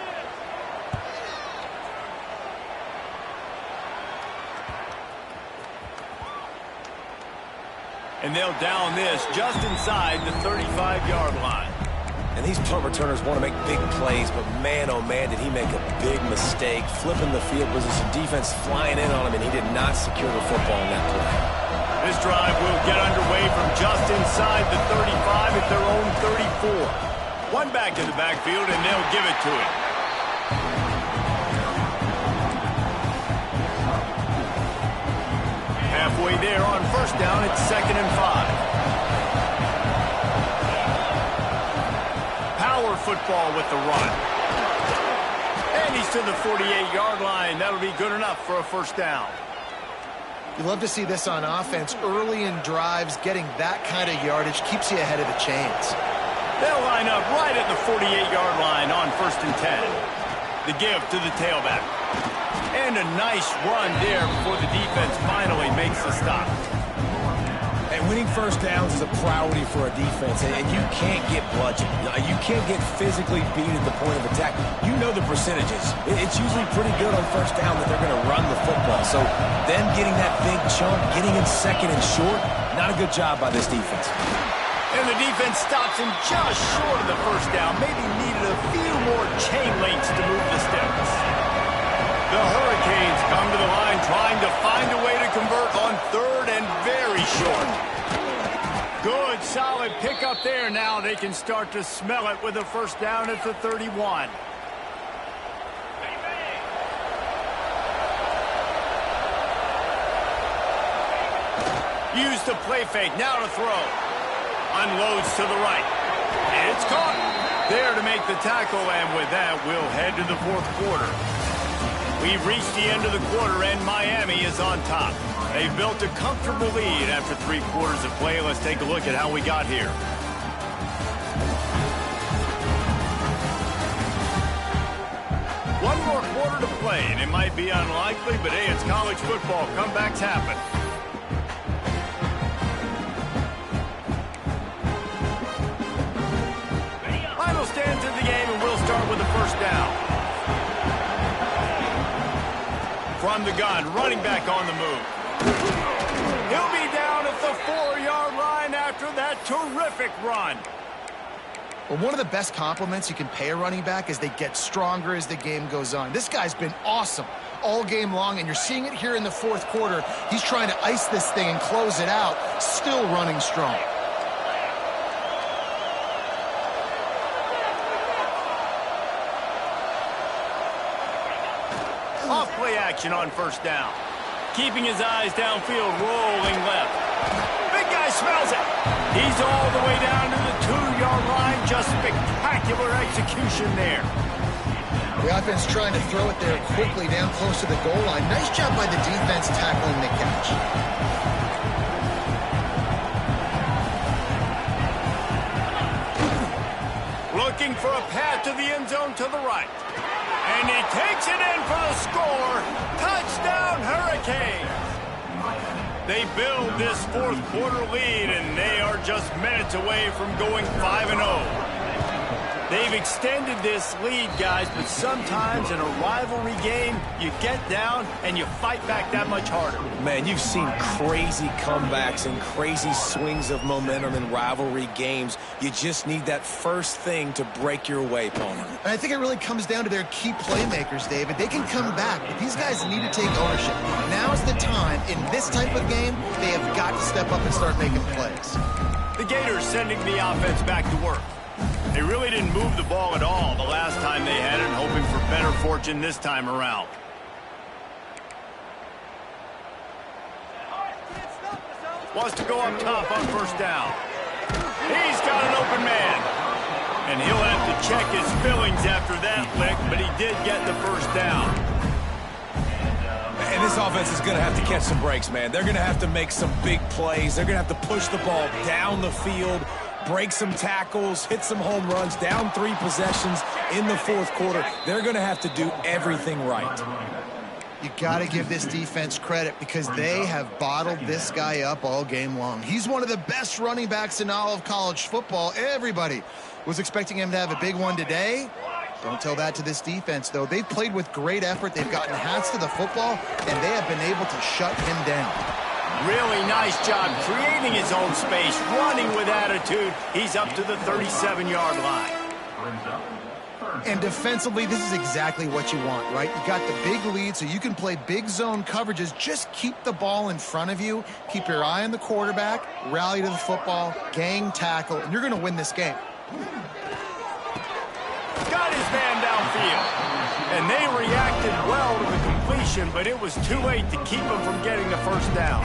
S1: And they'll down this just inside the 35-yard line.
S2: And these punt returners want to make big plays, but man, oh man, did he make a big mistake. Flipping the field position, defense flying in on him, and he did not secure the football in that play.
S1: This drive will get underway from just inside the 35 at their own 34. One back in the backfield, and they'll give it to him. Halfway there on first down, it's 2nd and 5. Power football with the run. And he's to the 48-yard line. That'll be good enough for a first down.
S3: You love to see this on offense. Early in drives, getting that kind of yardage keeps you ahead of the chains.
S1: They'll line up right at the 48-yard line on 1st and 10. The give to the tailback. And a nice run there before the defense finally makes the stop.
S2: And winning first downs is a priority for a defense, and you can't get bludgeoned. You can't get physically beat at the point of attack. You know the percentages. It's usually pretty good on first down that they're going to run the football. So them getting that big chunk, getting in 2nd and short, not a good job by this defense.
S1: And the defense stops him just short of the first down. Maybe needed a few more chain links to move the steps. The Hurricanes come to the line trying to find a way to convert on 3rd and very short. Good, solid pickup there. Now they can start to smell it with a first down at the 31. Use the play fake. Now to throw. Unloads to the right. It's caught. There to make the tackle, and with that, we'll head to the 4th quarter. We've reached the end of the quarter, and Miami is on top. They've built a comfortable lead after 3 quarters of play. Let's take a look at how we got here. One more quarter to play, and it might be unlikely, but hey, it's college football. Comebacks happen. Final stands in the game, and we'll start with the first down. From the gun, running back on the move. He'll be down at the 4-yard line after that terrific run.
S3: Well, one of the best compliments you can pay a running back is they get stronger as the game goes on. This guy's been awesome all game long, and you're seeing it here in the 4th quarter. He's trying to ice this thing and close it out, still running strong.
S1: Off-play action on first down. Keeping his eyes downfield, rolling left. Big guy smells it. He's all the way down to the 2-yard line. Just spectacular execution there.
S3: The offense trying to throw it there quickly down close to the goal line. Nice job by the defense tackling the catch.
S1: Looking for a path to the end zone to the right. And he takes it in for the score. Touchdown, Hurricanes. They build this 4th quarter lead, and they are just minutes away from going 5-0. They've extended this lead, guys, but sometimes in a rivalry game, you get down and you fight back that much harder.
S2: Man, you've seen crazy comebacks and crazy swings of momentum in rivalry games. You just need that first thing to break your way, opponent.
S3: And I think it really comes down to their key playmakers, David. They can come back, but these guys need to take ownership. Now's the time. In this type of game, they have got to step up and start making plays.
S1: The Gators sending the offense back to work. They really didn't move the ball at all the last time they had it, hoping for better fortune this time around. Wants to go up top on first down. He's got an open man. And he'll have to check his fillings after that lick, but he did get the first down.
S2: And this offense is going to have to catch some breaks, man. They're going to have to make some big plays. They're going to have to push the ball down the field, break some tackles, hit some home runs, down 3 possessions in the 4th quarter. They're going to have to do everything right.
S3: You got to give this defense credit because they have bottled this guy up all game long. He's one of the best running backs in all of college football. Everybody was expecting him to have a big one today. Don't tell that to this defense, though. They've played with great effort. They've gotten hats to the football, and they have been able to shut him down.
S1: Really nice job creating his own space, running with attitude. He's up to the 37-yard line.
S3: And defensively, this is exactly what you want, right? You got the big lead, so you can play big zone coverages. Just keep the ball in front of you. Keep your eye on the quarterback. Rally to the football. Gang tackle. And you're going to win this game.
S1: Got his man downfield. And they reacted well to the completion, but it was too late to keep him from getting the first down.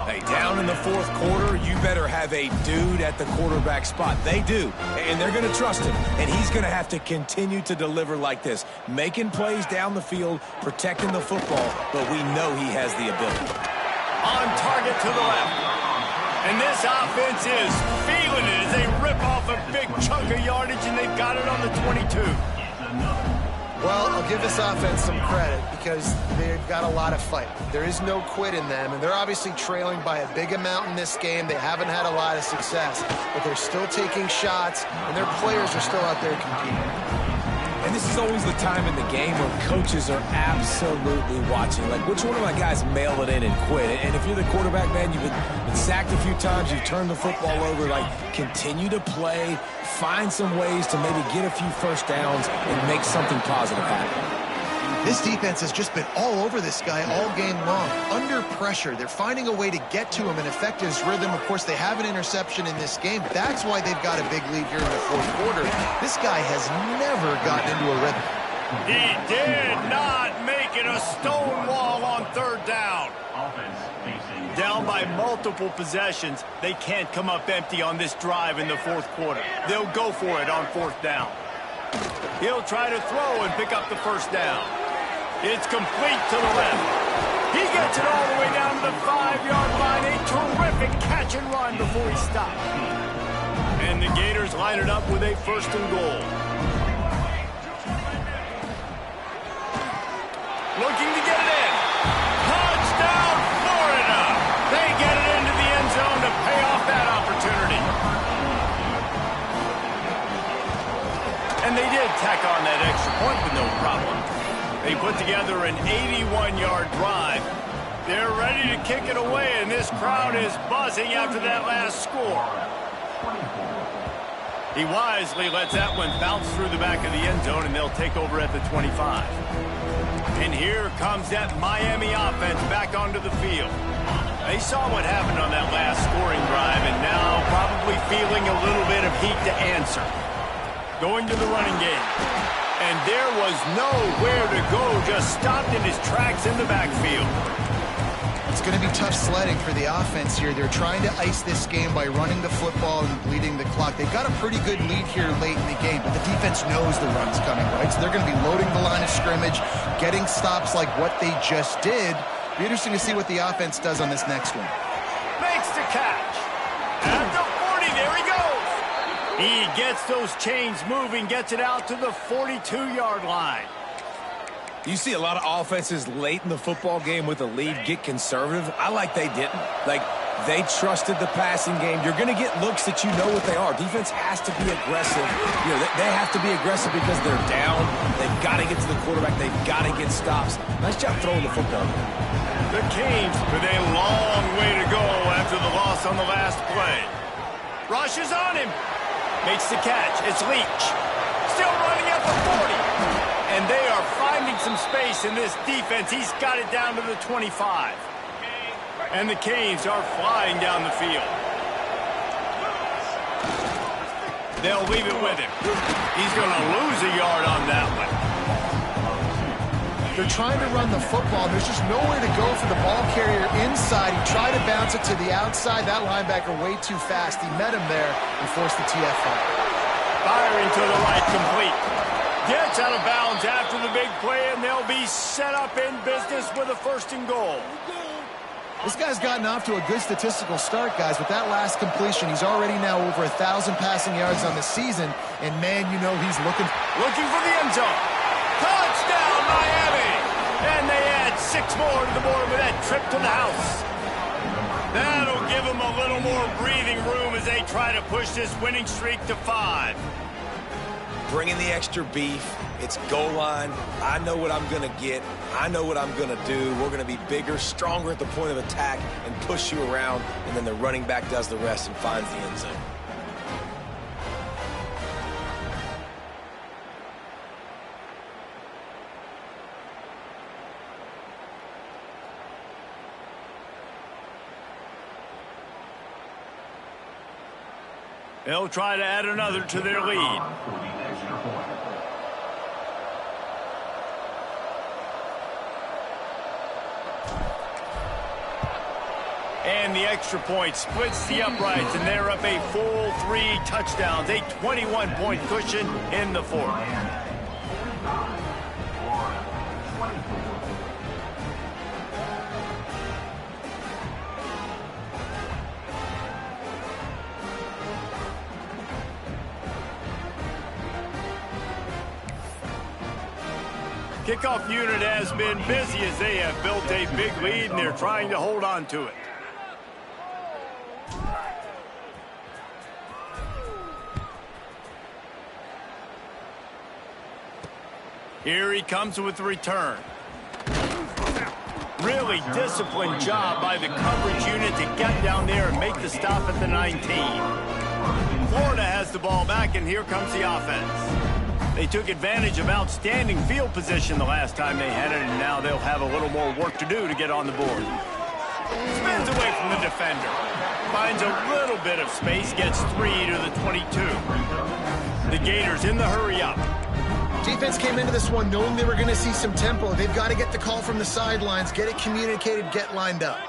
S2: Hey, down in the fourth quarter, you better have a dude at the quarterback spot. They do, and they're going to trust him, and he's going to have to continue to deliver like this, making plays down the field, protecting the football, but we know he has the ability.
S1: On target to the left. And this offense is feeling it as they rip off a big chunk of yardage, and they've got it on the 22.
S3: Well, I'll give this offense some credit because they've got a lot of fight. There is no quit in them, and they're obviously trailing by a big amount in this game. They haven't had a lot of success, but they're still taking shots, and their players are still out there competing.
S2: And this is always the time in the game where coaches are absolutely watching. Like, which one of my guys mail it in and quit? And if you're the quarterback, man, you've been sacked a few times, you've turned the football over, like, continue to play, find some ways to maybe get a few first downs and make something positive happen.
S3: This defense has just been all over this guy all game long. Under pressure, they're finding a way to get to him and affect his rhythm. Of course, they have an interception in this game. That's why they've got a big lead here in the fourth quarter. This guy has never gotten into a rhythm.
S1: He did not make it a stone wall on third down. Down by multiple possessions, they can't come up empty on this drive in the fourth quarter. They'll go for it on fourth down. He'll try to throw and pick up the first down. It's complete to the left. He gets it all the way down to the 5-yard line. A terrific catch and run before he stopped. And the Gators line it up with a first and goal. Looking to get it in. Touchdown, Florida! They get it into the end zone to pay off that opportunity. And they did tack on that extra point with no problem. They put together an 81-yard drive. They're ready to kick it away, and this crowd is buzzing after that last score. He wisely lets that one bounce through the back of the end zone, and they'll take over at the 25. And here comes that Miami offense back onto the field. They saw what happened on that last scoring drive, and now probably feeling a little bit of heat to answer. Going to the running game. And there was nowhere to go, just stopped in his tracks in the backfield.
S3: It's going to be tough sledding for the offense here. They're trying to ice this game by running the football and bleeding the clock. They've got a pretty good lead here late in the game, but the defense knows the run's coming, right? So they're going to be loading the line of scrimmage, getting stops like what they just did. Be interesting to see what the offense does on this next one.
S1: Makes the catch. At the 40, there he goes. He gets those chains moving, gets it out to the 42-yard line.
S2: You see a lot of offenses late in the football game with a lead get conservative. I like they didn't. Like, they trusted the passing game. You're going to get looks that you know what they are. Defense has to be aggressive. You know, they have to be aggressive because they're down. They've got to get to the quarterback. They've got to get stops. Nice job throwing the football.
S1: The Canes with a long way to go after the loss on the last play. Rushes on him. Makes the catch. It's Leach. Still running at the 40. And they are finding some space in this defense. He's got it down to the 25. And the Canes are flying down the field. They'll leave it with him. He's going to lose a yard on that one.
S3: They're trying to run the football. There's just nowhere to go for the ball carrier inside. He tried to bounce it to the outside. That linebacker way too fast. He met him there and forced the TFI.
S1: Firing to the right, complete. Gets out of bounds after the big play, and they'll be set up in business with a first and goal.
S3: This guy's gotten off to a good statistical start, guys. With that last completion, he's already now over 1,000 passing yards on the season. And, man, you know he's looking
S1: for the end zone. Touchdown, Miami! And they add 6 more to the board with that trip to the house. That'll give them a little more breathing room as they try to push this winning streak to 5.
S2: Bringing the extra beef. It's goal line. I know what I'm going to get. I know what I'm going to do. We're going to be bigger, stronger at the point of attack and push you around, and then the running back does the rest and finds the end zone.
S1: They'll try to add another to their lead. And the extra point splits the uprights, and they're up a full 3 touchdowns, a 21-point cushion in the fourth. Kickoff unit has been busy as they have built a big lead, and they're trying to hold on to it. Here he comes with the return. Really disciplined job by the coverage unit to get down there and make the stop at the 19. Florida has the ball back, and here comes the offense. They took advantage of outstanding field position the last time they had it, and now they'll have a little more work to do to get on the board. Spins away from the defender. Finds a little bit of space, gets 3 to the 22. The Gators in the hurry up.
S3: Defense came into this one knowing they were going to see some tempo. They've got to get the call from the sidelines, get it communicated, get lined up.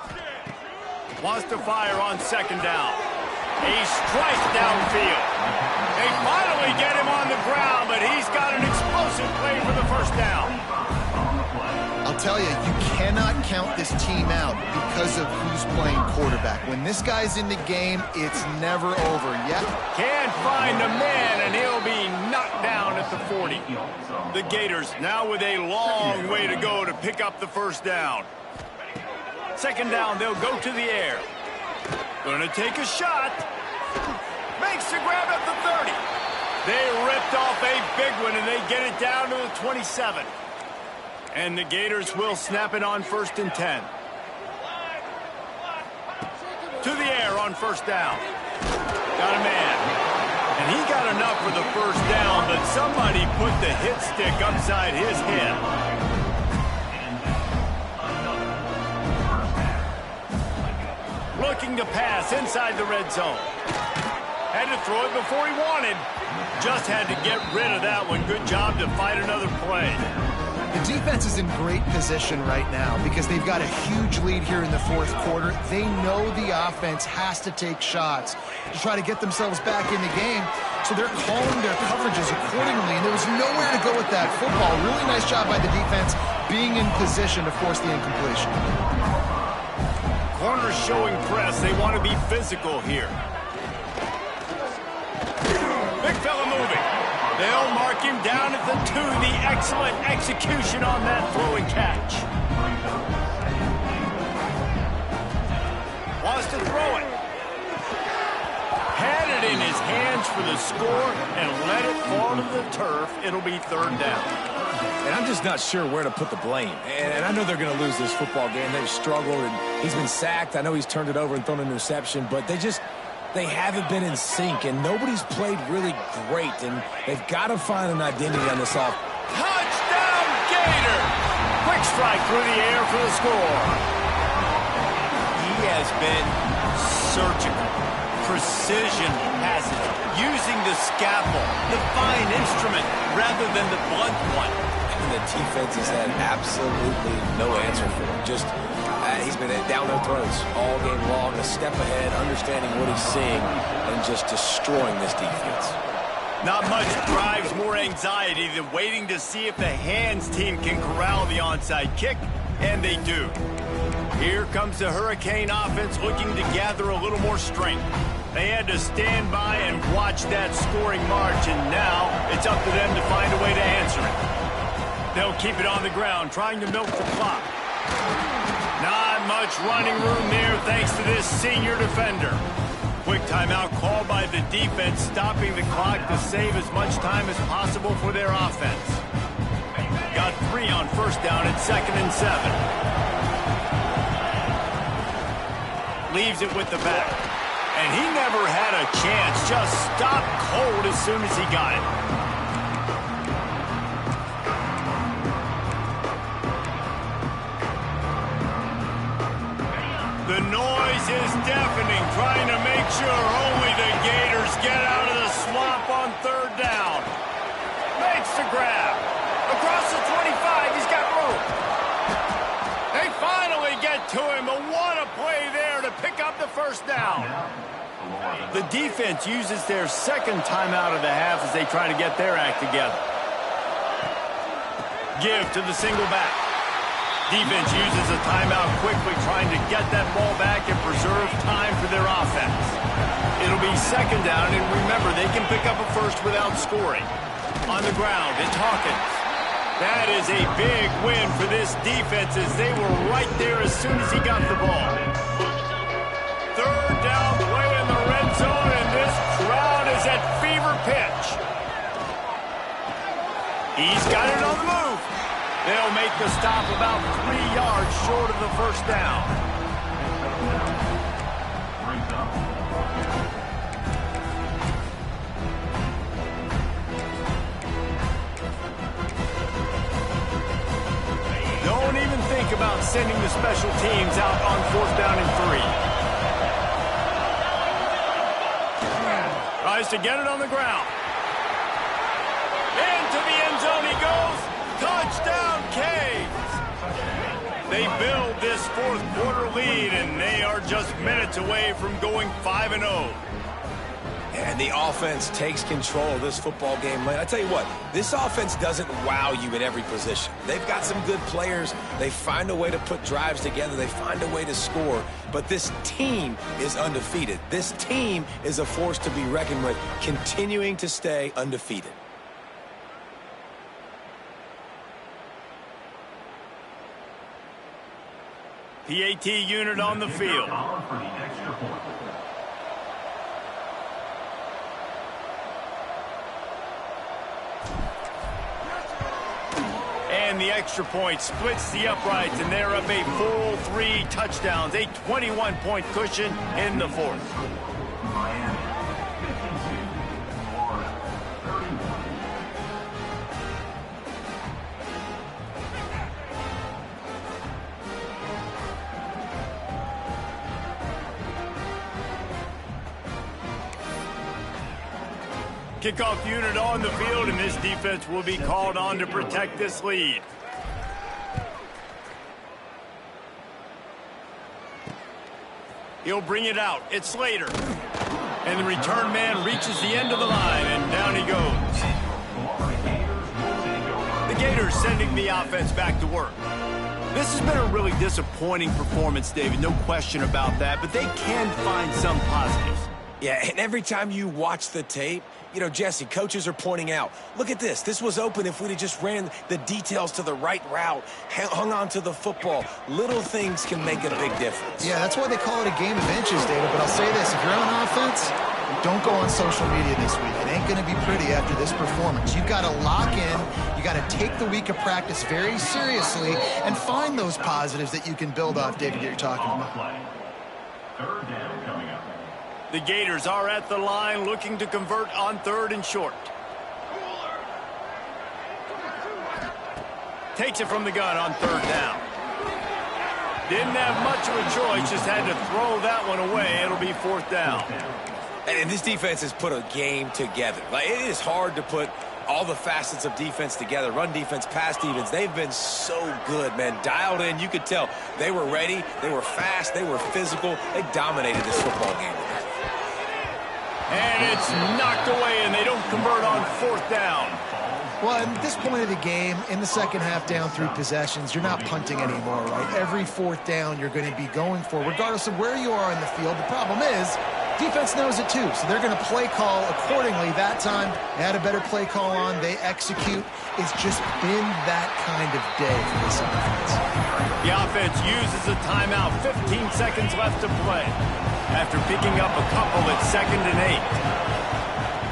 S1: Wants to fire on second down. A strike downfield. They finally get him on the ground, but he's got an explosive play for the first down.
S3: I'll tell you, you cannot count this team out because of who's playing quarterback. When this guy's in the game, it's never over. Yep.
S1: Can't find the man, and he'll be knocked down at the 40. The Gators now with a long way to go to pick up the first down. Second down, they'll go to the air. Gonna take a shot. Makes the grab at the 30. They ripped off a big one, and they get it down to the 27. And the Gators will snap it on 1st and 10. To the air on first down. Got a man. And he got enough for the first down, but somebody put the hit stick upside his head. Looking to pass inside the red zone. Had to throw it before he wanted. Just had to get rid of that one. Good job to fight another play.
S3: The defense is in great position right now because they've got a huge lead here in the fourth quarter. They know the offense has to take shots to try to get themselves back in the game, so they're calling their coverages accordingly, and there was nowhere to go with that football. Really nice job by the defense being in position to force the incompletion.
S1: Corners showing press. They want to be physical here. Big fella moving. They'll mark him down at the 2. The excellent execution on that throw and catch. Wants to throw it. Had it in his hands for the score and let it fall to the turf. It'll be 3rd down.
S2: And I'm just not sure where to put the blame. And I know they're going to lose this football game. They've struggled, and he's been sacked. I know he's turned it over and thrown an interception, but they haven't been in sync, and nobody's played really great, and they've got to find an identity on this offense.
S1: Touchdown, Gator! Quick strike through the air for the score. He has been surgical. Precision passes, using the scalpel, the fine instrument, rather than the blunt one.
S2: And the defense has had absolutely no answer for him. Just he's been down their throats all game long, a step ahead, understanding what he's seeing, and just destroying this defense.
S1: Not much drives more anxiety than waiting to see if the hands team can corral the onside kick, and they do. Here comes the Hurricane offense looking to gather a little more strength. They had to stand by and watch that scoring march, and now it's up to them to find a way to answer it. They'll keep it on the ground, trying to milk the clock. Not much running room there thanks to this senior defender. Quick timeout called by the defense, stopping the clock to save as much time as possible for their offense. Got 3 on first down at 2nd and 7. Leaves it with the back. And he never had a chance, just stopped cold as soon as he got it. The noise is deafening, trying to make sure only the Gators get out of the swamp on third down. Makes the grab. Across the 25, he's got room. They finally get to him, but what a play there to pick up the first down. The defense uses their second timeout of the half as they try to get their act together. Give to the single back. Defense uses a timeout quickly, trying to get that ball back and preserve time for their offense. It'll be second down, and remember, they can pick up a first without scoring. On the ground, it's Hawkins. That is a big win for this defense as they were right there as soon as he got the ball. Third down play in the red zone, and this crowd is at fever pitch. He's got it on the move. They'll make the stop about 3 yards short of the first down. Don't even think about sending the special teams out on fourth down and 3. Tries to get it on the ground. Into the end zone he goes. Touchdown, Canes! They build this fourth quarter lead, and they are just minutes away from going 5-0.
S2: And the offense takes control of this football game. I tell you what, this offense doesn't wow you in every position. They've got some good players. They find a way to put drives together. They find a way to score. But this team is undefeated. This team is a force to be reckoned with, continuing to stay undefeated.
S1: PAT unit on the field. And the extra point splits the uprights, and they're up a full 3 touchdowns, a 21-point cushion in the fourth. Kickoff unit on the field, and this defense will be called on to protect this lead. He'll bring it out. It's Slater. And the return man reaches the end of the line, and down he goes. The Gators sending the offense back to work. This has been a really disappointing performance, David, no question about that, but they can find some positives.
S2: Yeah, and every time you watch the tape, you know, Jesse, coaches are pointing out, look at this. This was open if we'd have just ran the details to the right route, hung on to the football. Little things can make a big difference.
S3: Yeah, that's why they call it a game of inches, David. But I'll say this, if you're on offense, don't go on social media this week. It ain't going to be pretty after this performance. You've got to lock in. You got to take the week of practice very seriously and find those positives that you can build off, David, that you're talking about.
S1: Third down coming up. The Gators are at the line looking to convert on third and short. Takes it from the gun on third down. Didn't have much of a choice, just had to throw that one away. It'll be fourth down.
S2: And this defense has put a game together. Like, it is hard to put all the facets of defense together. Run defense, pass defense. They've been so good, man. Dialed in. You could tell they were ready. They were fast. They were physical. They dominated this football game.
S1: And it's knocked away, and they don't convert on fourth down.
S3: Well, at this point of the game, in the second half, down 3 possessions, you're not punting anymore, right? Every fourth down you're going to be going for, regardless of where you are in the field. The problem is, defense knows it too, so they're going to play call accordingly. That time, they had a better play call on. They execute. It's just been that kind of day for this offense.
S1: The offense uses a timeout. 15 seconds left to play. After picking up a couple at 2nd and 8.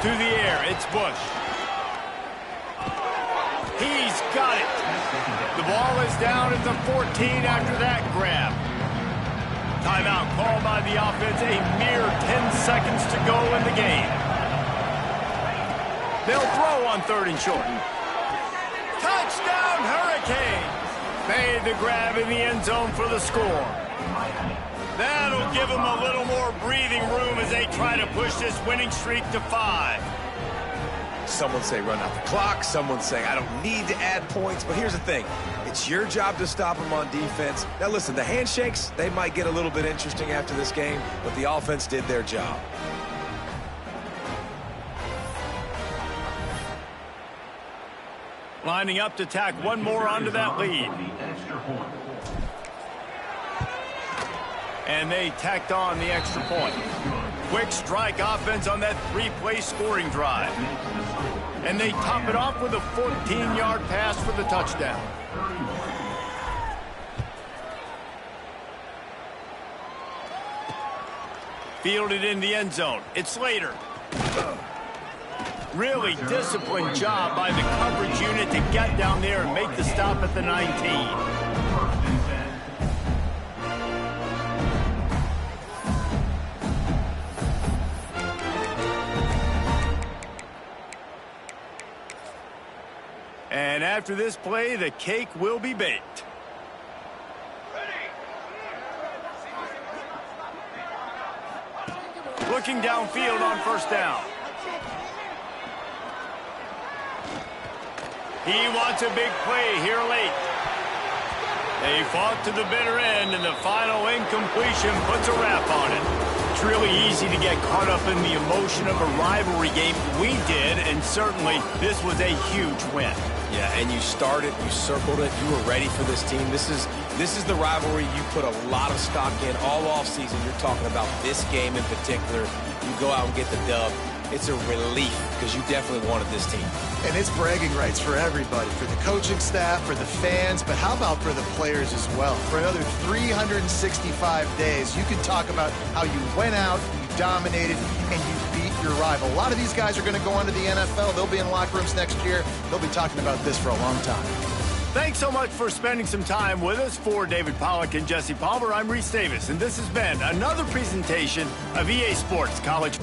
S1: To the air, it's Bush. He's got it. The ball is down at the 14 after that grab. Timeout called by the offense. A mere 10 seconds to go in the game. They'll throw on third and short. Touchdown, Hurricanes! Made the grab in the end zone for the score. That'll give them a little more breathing room as they try to push this winning streak to 5.
S2: Someone say run out the clock. Someone say I don't need to add points. But here's the thing. It's your job to stop them on defense. Now, listen, the handshakes, they might get a little bit interesting after this game, but the offense did their job.
S1: Lining up to tack one more onto that lead. And they tacked on the extra point. Quick strike offense on that 3-play scoring drive. And they top it off with a 14-yard pass for the touchdown. Fielded in the end zone. It's Slater. Really disciplined job by the coverage unit to get down there and make the stop at the 19. And after this play, the cake will be baked. Looking downfield on first down. He wants a big play here late. They fought to the bitter end, and the final incompletion puts a wrap on it. It's really easy to get caught up in the emotion of a rivalry game. We did, and certainly this was a huge win.
S2: Yeah, and you started, you circled it, you were ready for this team. This is the rivalry you put a lot of stock in all offseason. You're talking about this game in particular. You go out and get the dub. It's a relief because you definitely wanted this team.
S3: And it's bragging rights for everybody, for the coaching staff, for the fans, but how about for the players as well? For another 365 days, you can talk about how you went out, you dominated, and you beat your rival. A lot of these guys are going to go on to the NFL. They'll be in locker rooms next year. They'll be talking about this for a long time.
S1: Thanks so much for spending some time with us. For David Pollack and Jesse Palmer, I'm Reese Davis, and this has been another presentation of EA Sports College.